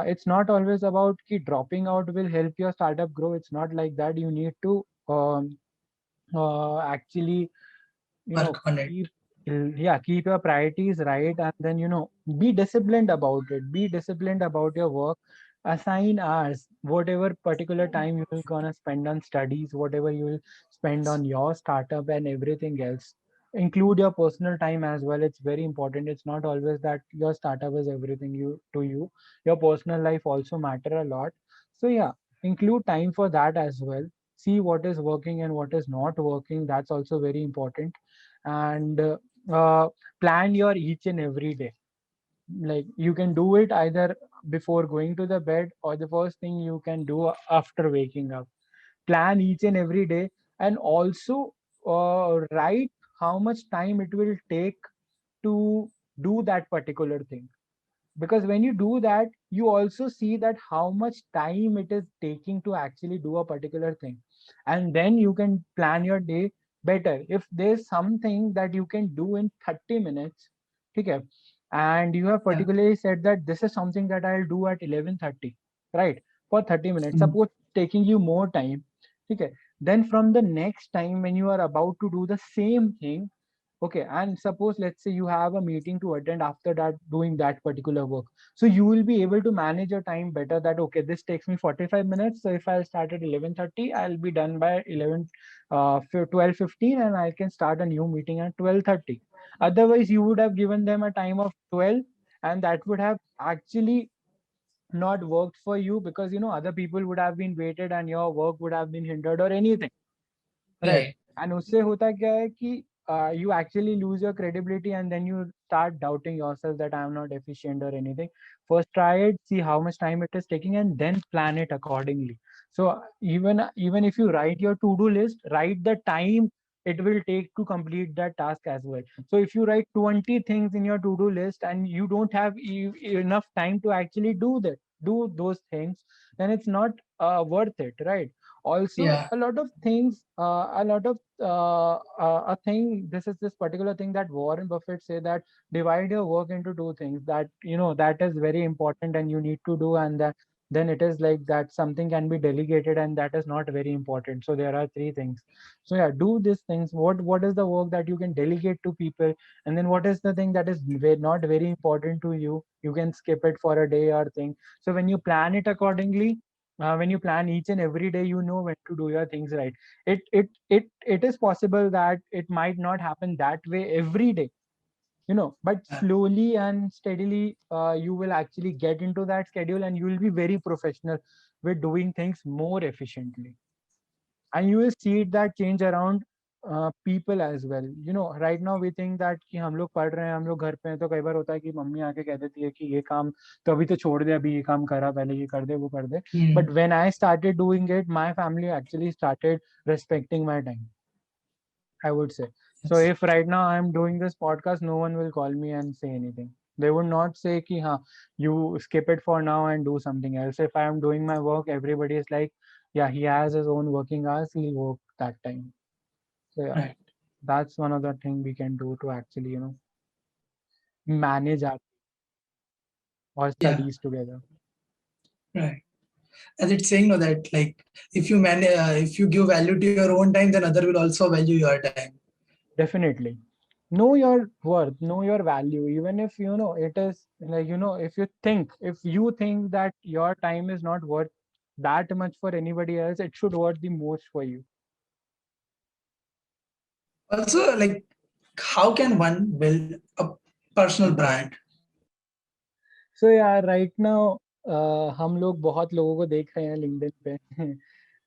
it's not always about dropping out will help your startup grow. It's not like that. You need to actually Work on it. keep keep your priorities right, and then be disciplined about it. Be disciplined about your work. Assign hours, whatever particular time you will gonna spend on studies, whatever you will spend on your startup and everything else. Include your personal time as well. It's very important. It's not always that your startup is everything you. Your personal life also matter a lot. So yeah, include time for that as well. See what is working and what is not working. That's also very important. And uh, plan your each and every day. Like, you can do it either before going to the bed, or the first thing you can do after waking up. Plan each and every day, and also write how much time it will take to do that particular thing. because when you do that, you also see that how much time it is taking to actually do a particular thing, and then you can plan your day better. If there's something that you can do in 30 minutes, okay, and you have Yeah. particularly said that this is something that I'll do at 11:30, right, for 30 minutes, Mm. suppose taking you more time, okay, then from the next time when you are about to do the same thing, okay, and suppose let's say you have a meeting to attend after that doing that particular work, so you will be able to manage your time better, that okay, this takes me 45 minutes, so if I'll start at 11:30, I'll be done by 12:15, and I can start a new meeting at 12:30. Otherwise you would have given them a time of 12, and that would have actually not worked for you, because other people would have been waited and your work would have been hindered or anything, right? Right. And उससे होता क्या है कि you actually lose your credibility, and then you start doubting yourself that I am not efficient or anything. First try it, see how much time it is taking, and then plan it accordingly. So even if you write your to-do list, write the time it will take to complete that task as well. So if you write 20 things in your to-do list and you don't have enough time to actually do those things, then it's not worth it, right? Also Yeah. a lot of things, a lot of a thing, this particular thing that Warren Buffett say, that divide your work into two things, that that is very important and you need to do, and that then it is like that something can be delegated and that is not very important. So there are three things. So yeah, do these things. What is the work that you can delegate to people, and then what is the thing that is not very important to you, you can skip it for a day or thing. So when you plan it accordingly, when you plan each and every day, you know when to do your things right. It is possible that it might not happen that way every day, but Yeah. slowly and steadily you will actually get into that schedule, and you will be very professional with doing things more efficiently, and you will see that change around people as well. Right now we think that कि हम लोग पढ़ रहे हैं, हम लोग घर पे हैं, तो कई बार होता है कि मम्मी आके कह देती है कि ये काम तो अभी तो छोड़ दे, अभी ये काम करा, पहले ये कर दे, वो कर दे. Mm. But when I started doing it, my family actually started respecting my time, I would say. So Yes. if right now I'm doing this podcast, no one will call me and say anything. They would not say ki ha, you skip it for now and do something else. If I am doing my work, everybody is like, yeah, he has his own working hours, he'll work that time. So yeah, Right. that's one of the thing we can do to actually, manage our or Yeah. studies together. Right. As it's saying, no, that like if you give value to your own time, then other will also value your time. Definitely. Know your worth, know your value. Even if it is like, if you think that your time is not worth that much for anybody else, it should worth the most for you. Also, like, how can one build a personal brand? So yeah, right now हम लोग बहुत लोगों को देख रहे हैं LinkedIn पे.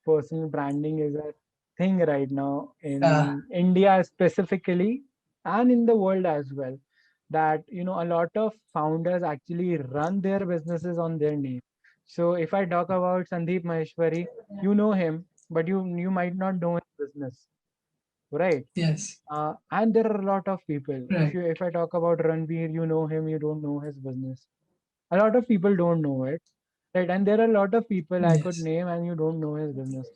Personal branding is a thing right now Uh, in India specifically, and in the world as well. That a lot of founders actually run their businesses on their name. So if I talk about Sandeep Maheshwari, you know him, but you might not know his business, right? yes. And there are a lot of people. Right. If I talk about Ranveer, you know him, you don't know his business. A lot of people don't know it, right? And there are a lot of people I could Yes. name, and you don't know his business.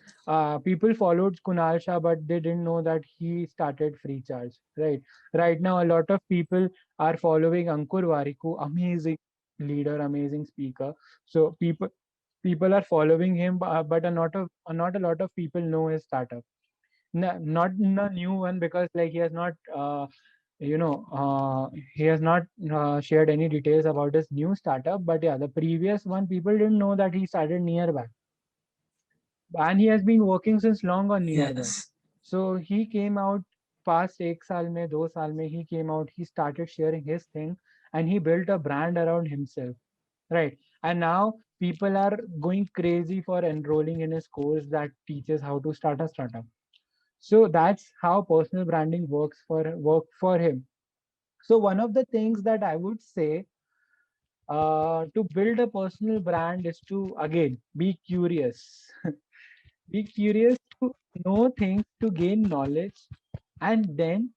People followed Kunal Shah, but they didn't know that he started Free Charge, right? Right now, a lot of people are following Ankur Wariku, amazing leader, amazing speaker. So people are following him, but not a lot of people know his startup. Not a new one, because like you know he has not shared any details about his new startup, but yeah, the previous one, people didn't know that he started Nearby, and he has been working since long on Nearby. Yes. So he came out past एक साल में, 2 साल में, he came out, he started sharing his thing, and he built a brand around himself, right? And now people are going crazy for enrolling in his course that teaches how to start a startup. So that's how personal branding work for him. So one of the things that I would say to build a personal brand is to again be curious. Be curious to know things, to gain knowledge, and then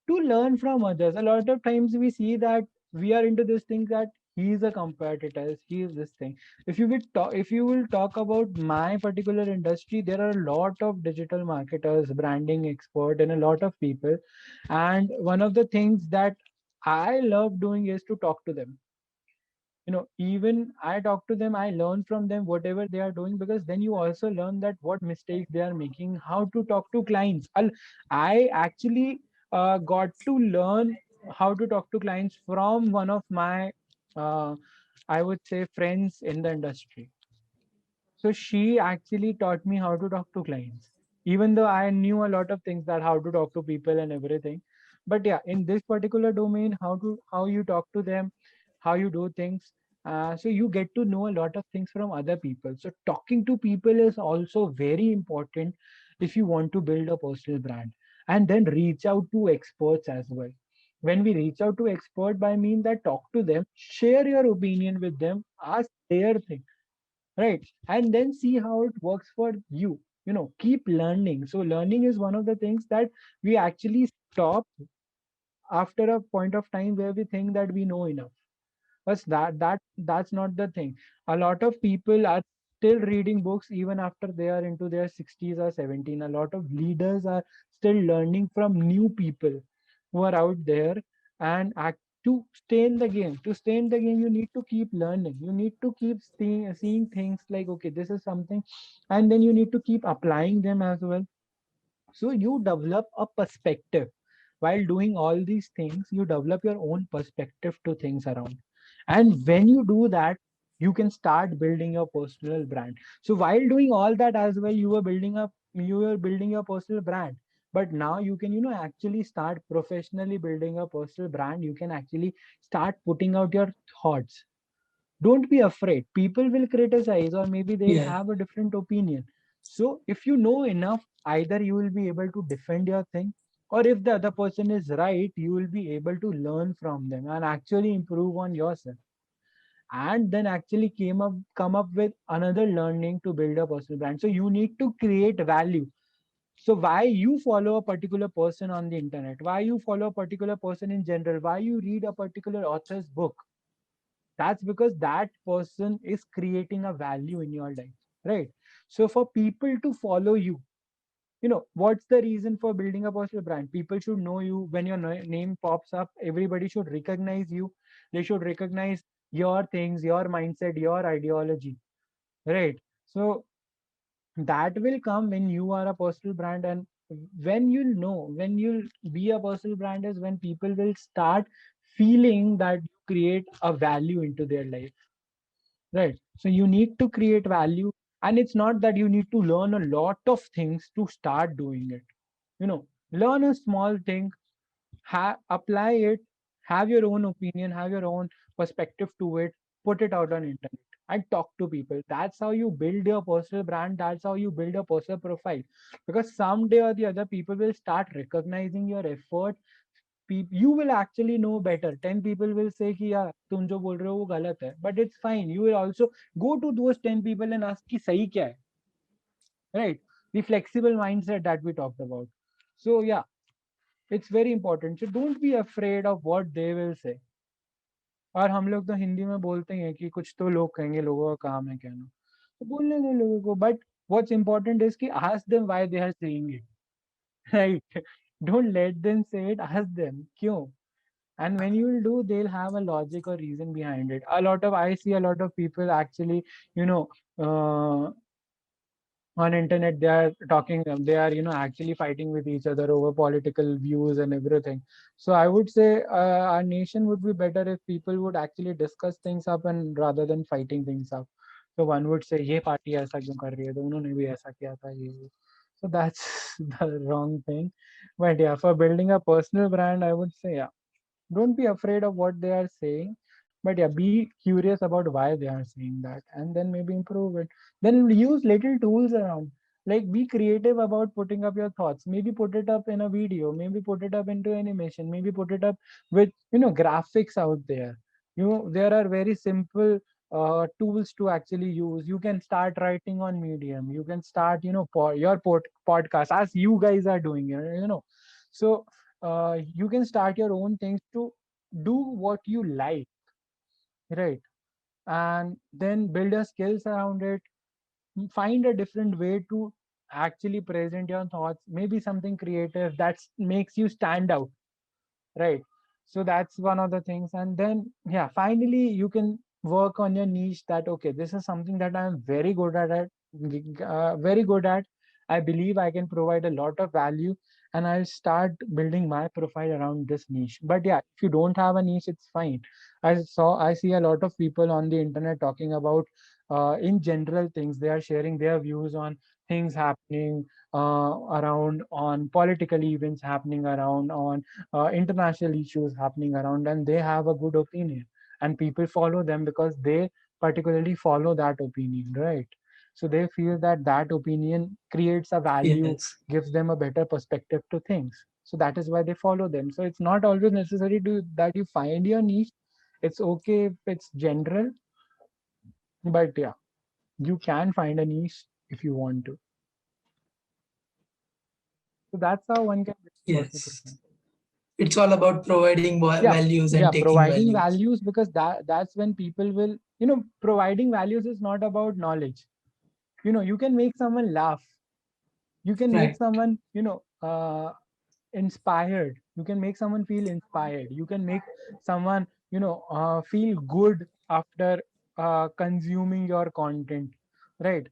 to learn from others. A lot of times we see that we are into this thing that he is a competitor, he is this thing. If you will talk about my particular industry, there are a lot of digital marketers, branding expert, and a lot of people. And one of the things that I love doing is to talk to them. Even I talk to them, I learn from them whatever they are doing, because then you also learn that what mistakes they are making, how to talk to clients. I actually got to learn how to talk to clients from one of my uh, I would say friends in the industry. So she actually taught me how to talk to clients, even though I knew a lot of things, that how to talk to people and everything. But yeah, in this particular domain, how you talk to them, how you do things. So you get to know a lot of things from other people. So talking to people is also very important if you want to build a personal brand. And then reach out to experts as well. When we reach out to expert, by mean that talk to them, share your opinion with them, ask their thing, right? And then see how it works for you. Keep learning. So learning is one of the things that we actually stop after a point of time where we think that we know enough. But that's not the thing. A lot of people are still reading books even after they are into their 60s or 17. A lot of leaders are still learning from new people who are out there and act to stay in the game. To stay in the game, you need to keep learning. You need to keep seeing things like, okay, this is something, and then you need to keep applying them as well. So you develop a perspective. While doing all these things, you develop your own perspective to things around. And when you do that, you can start building your personal brand. So while doing all that as well, you were building your personal brand. But now you can, actually start professionally building a personal brand. You can actually start putting out your thoughts. Don't be afraid. People will criticize, or maybe they'll Yeah. have a different opinion. So if you know enough, either you will be able to defend your thing, or if the other person is right, you will be able to learn from them and actually improve on yourself. And then actually come up with another learning to build a personal brand. So you need to create value. So why you follow a particular person on the internet, why you follow a particular person in general, why you read a particular author's book, that's because that person is creating a value in your life, right? So for people to follow you, what's the reason for building a personal brand? People should know you. When your name pops up, everybody should recognize you. They should recognize your things, your mindset, your ideology, right? So that will come when you are a personal brand. And when you'll be a personal brand is when people will start feeling that you create a value into their life. Right. So you need to create value. And it's not that you need to learn a lot of things to start doing it. Learn a small thing, apply it, have your own opinion, have your own perspective to it, put it out on internet and talk to people. That's how you build your personal brand. That's how you build your personal profile. Because someday or the other, people will start recognizing your effort. You will actually know better. 10 people will say कि यार तुम जो बोल रहे हो वो गलत है, but it's fine. You will also go to those 10 people and ask कि सही क्या है, right? The flexible mindset that we talked about. So yeah, it's very important. So don't be afraid of what they will say. और हम लोग तो हिंदी में बोलते हैं कि कुछ तो लोग कहेंगे, लोगों का काम है कहना, तो बोलने दो लोगों को. बट what's important is कि ask them why they are saying it. Right? Don't let them say it, ask them क्यों. And when you will do, they'll have a logic or reason behind it. I see a lot of people actually, you know uh, on internet, they are talking, they are, actually fighting with each other over political views and everything. So I would say our nation would be better if people would actually discuss things up and rather than fighting things up. So one would say ये party ऐसा क्यों कर रही है, तो उन्होंने भी ऐसा किया था ये वो. So that's the wrong thing. But yeah, for building a personal brand, I would say, yeah, don't be afraid of what they are saying, but yeah, be curious about why they are saying that, and then maybe improve it. Then use little tools around, like be creative about putting up your thoughts. Maybe put it up in a video, maybe put it up into animation, maybe put it up with, graphics out there. There are very simple tools to actually use. You can start writing on Medium, you can start, your podcast, as you guys are doing, so you can start your own things to do what you like, right? And then build your skills around it. Find a different way to actually present your thoughts, maybe something creative that makes you stand out, right? So that's one of the things. And then yeah, finally you can work on your niche, that okay, this is something that I'm very good very good at. I believe I can provide a lot of value, and I'll start building my profile around this niche. But yeah, if you don't have a niche, it's fine. I see a lot of people on the internet talking about in general things. They are sharing their views on things happening around, on political events happening around, on international issues happening around, and they have a good opinion, and people follow them because they particularly follow that opinion, right? So they feel that that opinion creates a value, Yes. gives them a better perspective to things, so that is why they follow them. So it's not always necessary to that you find your niche. It's okay if it's general, but yeah, you can find a niche if you want to. So that's how one can build personal Yes. profile. It's all about providing Yeah, values and yeah, taking providing values. values, because that's when people will, providing values is not about knowledge. You can make someone laugh, you can make Right. someone inspired, you can make someone feel inspired, you can make someone feel good after consuming your content, right?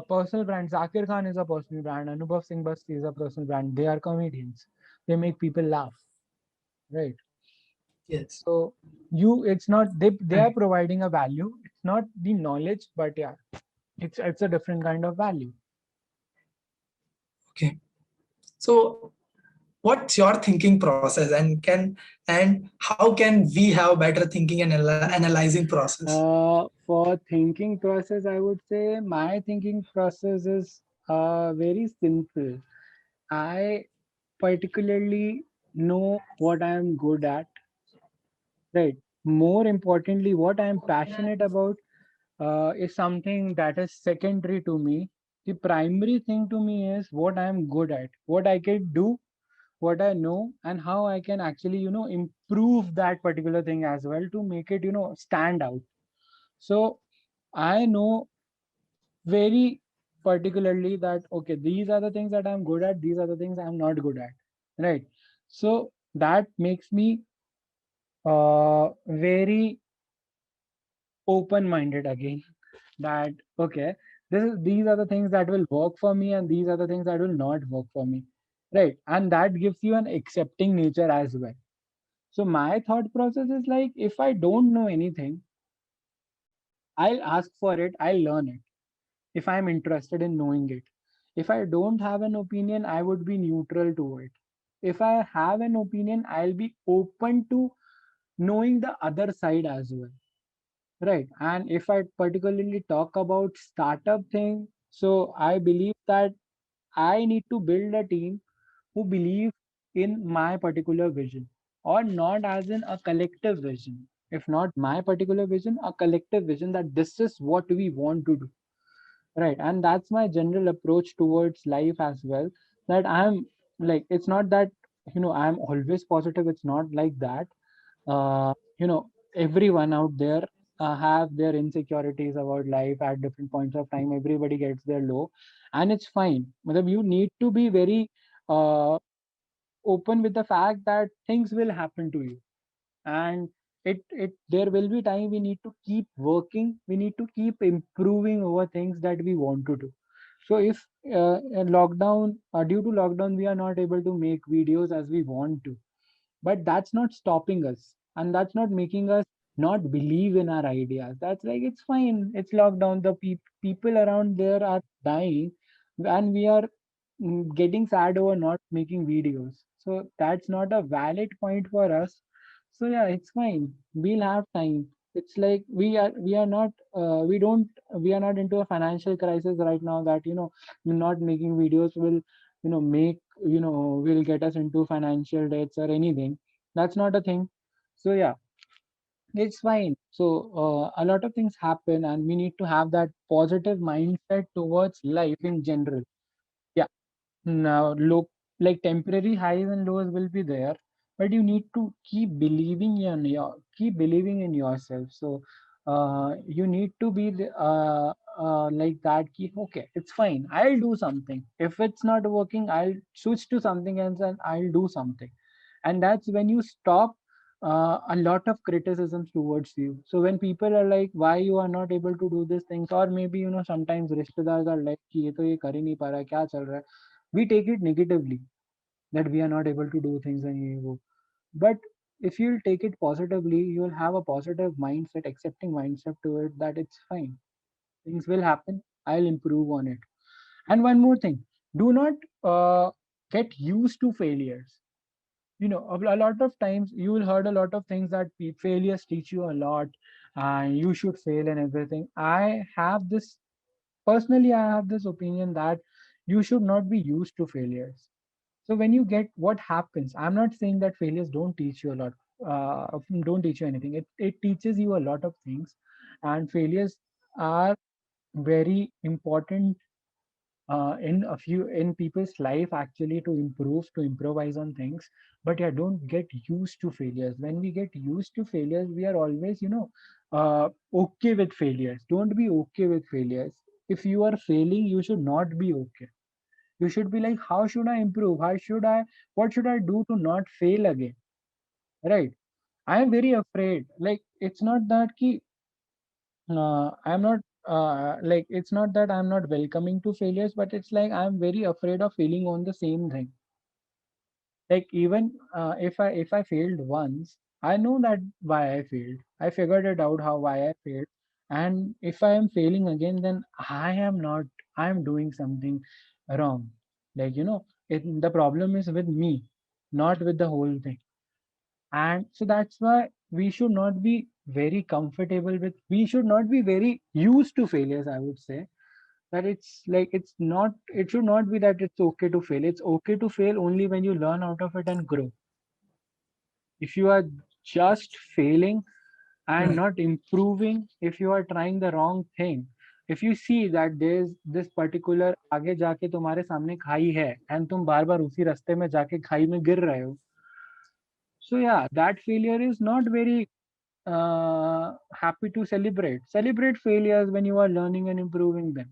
Personal brand, Zakir Khan is a personal brand, Anubhav Singh Basti is a personal brand. They are comedians, they make people laugh, right? Yes. So it's not, they are Right. providing a value, it's not the knowledge, but yeah, it's a different kind of value. Okay. So what's your thinking process, and how can we have better thinking and analyzing process? For thinking process, I would say my thinking process is very simple. I particularly know what I am good at, right? More importantly, what I am passionate about is something that is secondary to me. The primary thing to me is what I am good at, what I can do, what I know, and how I can actually, improve that particular thing as well to make it, stand out. So I know very particularly that okay, these are the things that I'm good at, these are the things I'm not good at, right? So that makes me very open minded again, that okay, these are the things that will work for me and these are the things that will not work for me, right? And that gives you an accepting nature as well. So my thought process is like, if I don't know anything, I'll ask for it, I'll learn it if I'm interested in knowing it. If I don't have an opinion, I would be neutral to it. If I have an opinion, I'll be open to knowing the other side as well. Right. And if I particularly talk about startup thing, so I believe that I need to build a team who believe in my particular vision, or not as in a collective vision. If not my particular vision, a collective vision, that this is what we want to do. Right. And that's my general approach towards life as well. That I'm like, it's not that, I'm always positive. It's not like that. Everyone out there have their insecurities about life at different points of time. Everybody gets their low, and it's fine. Matlab, you need to be very uh, open with the fact that things will happen to you, and it there will be time we need to keep working, we need to keep improving over things that we want to do. So if due to lockdown we are not able to make videos as we want to, but that's not stopping us, and that's not making us not believe in our ideas. That's like, it's fine, it's lockdown, the people around there are dying, and we are getting sad over not making videos. So that's not a valid point for us. So yeah, it's fine, we'll have time. It's like we are not we are not into a financial crisis right now, that not making videos will make will get us into financial debts or anything. That's not a thing. So yeah, it's fine. So a lot of things happen, and we need to have that positive mindset towards life in general. Yeah. Now, look, like temporary highs and lows will be there, but you need to keep believing in yourself. So you need to be like that key. Okay, it's fine, I'll do something. If it's not working, I'll switch to something else and I'll do something. And that's when you stop a lot of criticisms towards you. So when people are like, why you are not able to do these things, or maybe sometimes rishtedars are like कि ये तो ये कर ही नहीं पा रहा है, क्या चल रहा है, we take it negatively, that we are not able to do things and ये वो. But if you'll take it positively, you'll have a positive mindset, accepting mindset to it, that it's fine, things will happen, I'll improve on it. And one more thing, do not get used to failures. A lot of times you will heard a lot of things that failures teach you a lot, and you should fail and everything. I have this opinion that you should not be used to failures. So when you get what happens, I'm not saying that failures don't teach you a lot, don't teach you anything. It teaches you a lot of things, and failures are very important in people's life, actually, to improve, to improvise on things. But yeah, don't get used to failures. When we get used to failures, we are always okay with failures. Don't be okay with failures. If you are failing, you should not be okay. You should be like, how should I improve? What should I do to not fail again? Right? I am very afraid. Like, it's not that I'm not like, it's not that I'm not welcoming to failures, but it's like I'm very afraid of failing on the same thing. Like, even if I failed once, I know that why I failed. I figured it out how why I failed. And if I am failing again, then I am doing something wrong. Like, the problem is with me, not with the whole thing. And so that's why we should not be very comfortable with, we should not be very used to failures, I would say. That it's like, it should not be that it's okay to fail. It's okay to fail only when you learn out of it and grow. If you are just failing and Right. not improving, if you are trying the wrong thing, if you see that there's this particular, आगे जाके तुम्हारे सामने खाई है and तुम बार बार उसी रास्ते में जाके खाई में गिर रहे हो, so yeah, that failure is not very happy to celebrate. Celebrate failures when you are learning and improving them,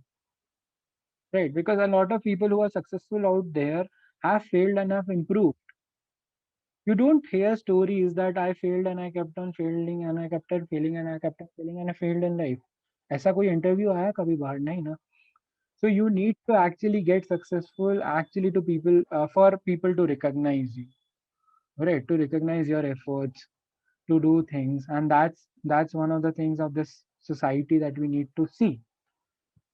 right? Because a lot of people who are successful out there have failed and have improved. You don't hear stories that I failed and I kept on failing and I kept on failing and I kept on failing and I failed in life. ऐसा कोई interview आया कभी बाहर? नहीं ना. So you need to actually get successful, actually, to people, for people to recognize you, right? To recognize your efforts, to do things. And that's one of the things of this society that we need to see.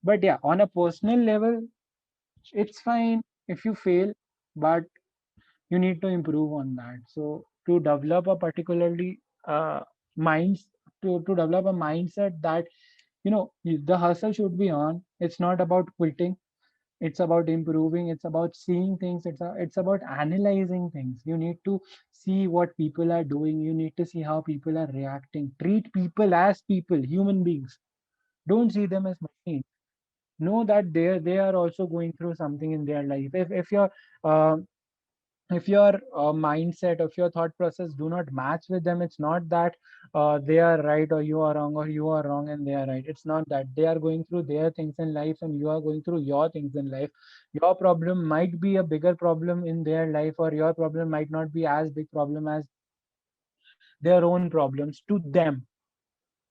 But yeah, on a personal level, it's fine if you fail, but you need to improve on that. So to develop a particularly minds to develop a mindset that the hustle should be on. It's not about quitting, it's about improving, it's about seeing things, it's about analyzing things. You need to see what people are doing, you need to see how people are reacting. Treat people as people, human beings. Don't see them as machines. Know that they are also going through something in their life. Uh, if your mindset, if your thought process do not match with them, it's not that they are right or you are wrong, or you are wrong and they are right. It's not that. They are going through their things in life and you are going through your things in life. Your problem might be a bigger problem in their life, or your problem might not be as big problem as their own problems to them,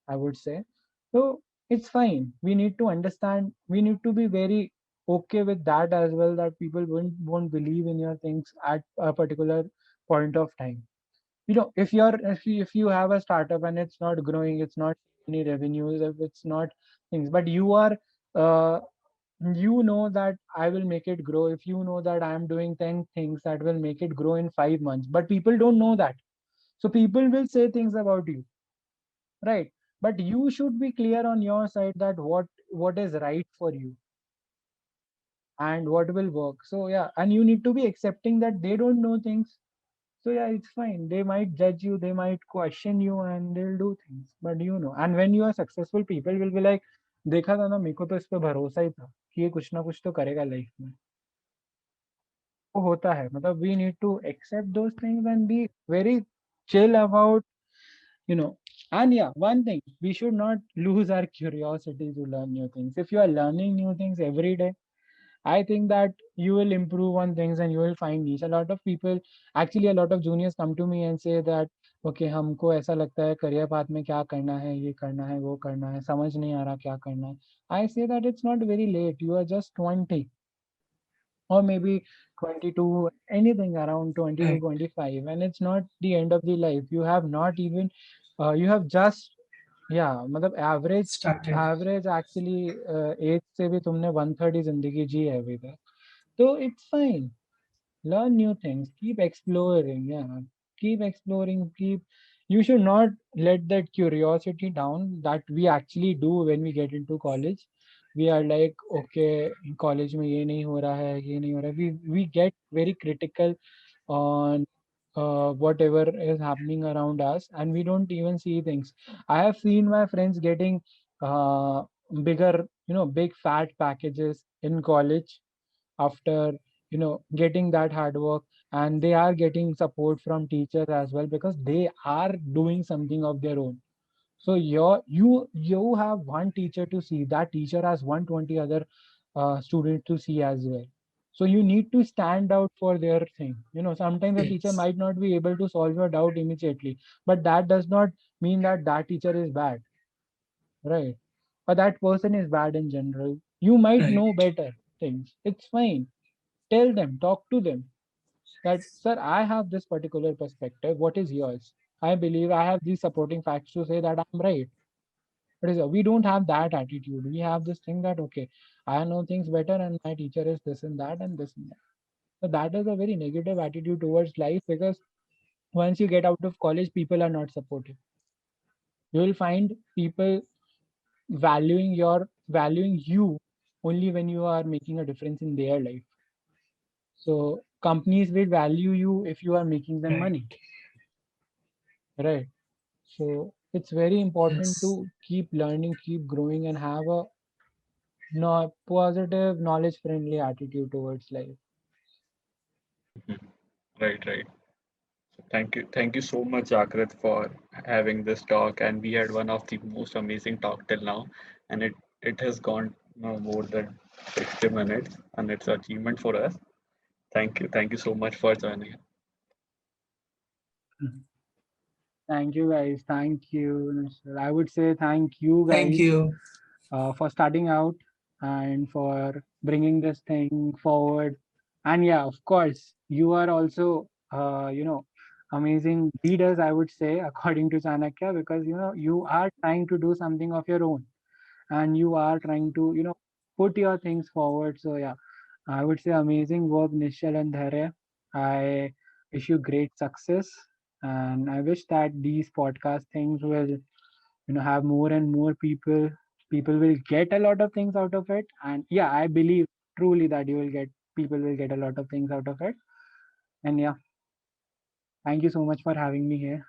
I would say. So it's fine. We need to understand. We need to be very okay with that as well. That people won't believe in your things at a particular point of time. If you have a startup and it's not growing, it's not any revenues, if it's not things, but uh, you know that I will make it grow. If you know that I am doing 10 things that will make it grow in 5 months, but people don't know that. So people will say things about you, right? But you should be clear on your side that what is right for you and what will work. So yeah, and you need to be accepting that they don't know things. So yeah, it's fine. They might judge you, they might question you, and they'll do things, but and when you are successful, people will be like, देखा था ना, मेरे को तो इस पे भरोसा ही था कि ये कुछ ना कुछ तो करेगा लाइफ में. वो होता है, मतलब we need to accept those things and be very chill about, you know. And yeah, one thing, we should not lose our curiosity to learn new things. If you are learning new things every day, I think that you will improve on things and you will find niche. A lot of people, actually, a lot of juniors come to me and say that, okay, हमको ऐसा लगता है career path में क्या करना है, ये करना है, वो करना है, समझ नहीं आ रहा क्या करना है. I say that it's not very late. You are just 20 or maybe 22, anything around 20 to Right. 25, and it's not the end of the life. You have not even, you have just, yeah, मतलब Started. average actually age से भी तुमने 1/3 ही जिंदगी जी है अभी तक. So it's fine. Learn new things. Keep exploring. Yeah, keep exploring. You should not let that curiosity down that we actually do when we get into college. We are like, okay, in college में ये नहीं हो रहा है, ये नहीं हो रहा है. We get very critical on whatever is happening around us, and we don't even see things. I have seen my friends getting uh, bigger, big fat packages in college after getting that hard work, and they are getting support from teachers as well because they are doing something of their own. So you have one teacher to see, that teacher has 120 other students to see as well. So you need to stand out for their thing. Sometimes the teacher Yes. might not be able to solve your doubt immediately, but that does not mean that that teacher is bad, right? Or that person is bad in general. You might Right. know better things. It's fine. Tell them, talk to them that, sir, I have this particular perspective. What is yours? I believe I have these supporting facts to say that I'm right. But we don't have that attitude. We have this thing that, okay, I know things better and my teacher is this and that and this and that. So that is a very negative attitude towards life, because once you get out of college, people are not supportive. You will find people valuing you only when you are making a difference in their life. So companies will value you if you are making them Right. money, right? So it's very important Yes. to keep learning, keep growing, and have a no, positive, knowledge-friendly attitude towards life. Mhm. Right, right. So thank you so much, Jakrit, for having this talk. And we had one of the most amazing talk till now, and it has gone more than 60 minutes, and it's an achievement for us. Thank you so much for joining. Thank you, guys. Thank you, Nishal. I would say thank you, Thank guys, you. for starting out and for bringing this thing forward. And yeah, of course, you are also, amazing leaders, I would say, according to Chanakya, because, you are trying to do something of your own and you are trying to, put your things forward. So yeah, I would say amazing work, Nishal and Dharya. I wish you great success, and I wish that these podcast things will, have more and more people. People will get a lot of things out of it, and yeah, I believe truly that people will get a lot of things out of it. And yeah, thank you so much for having me here.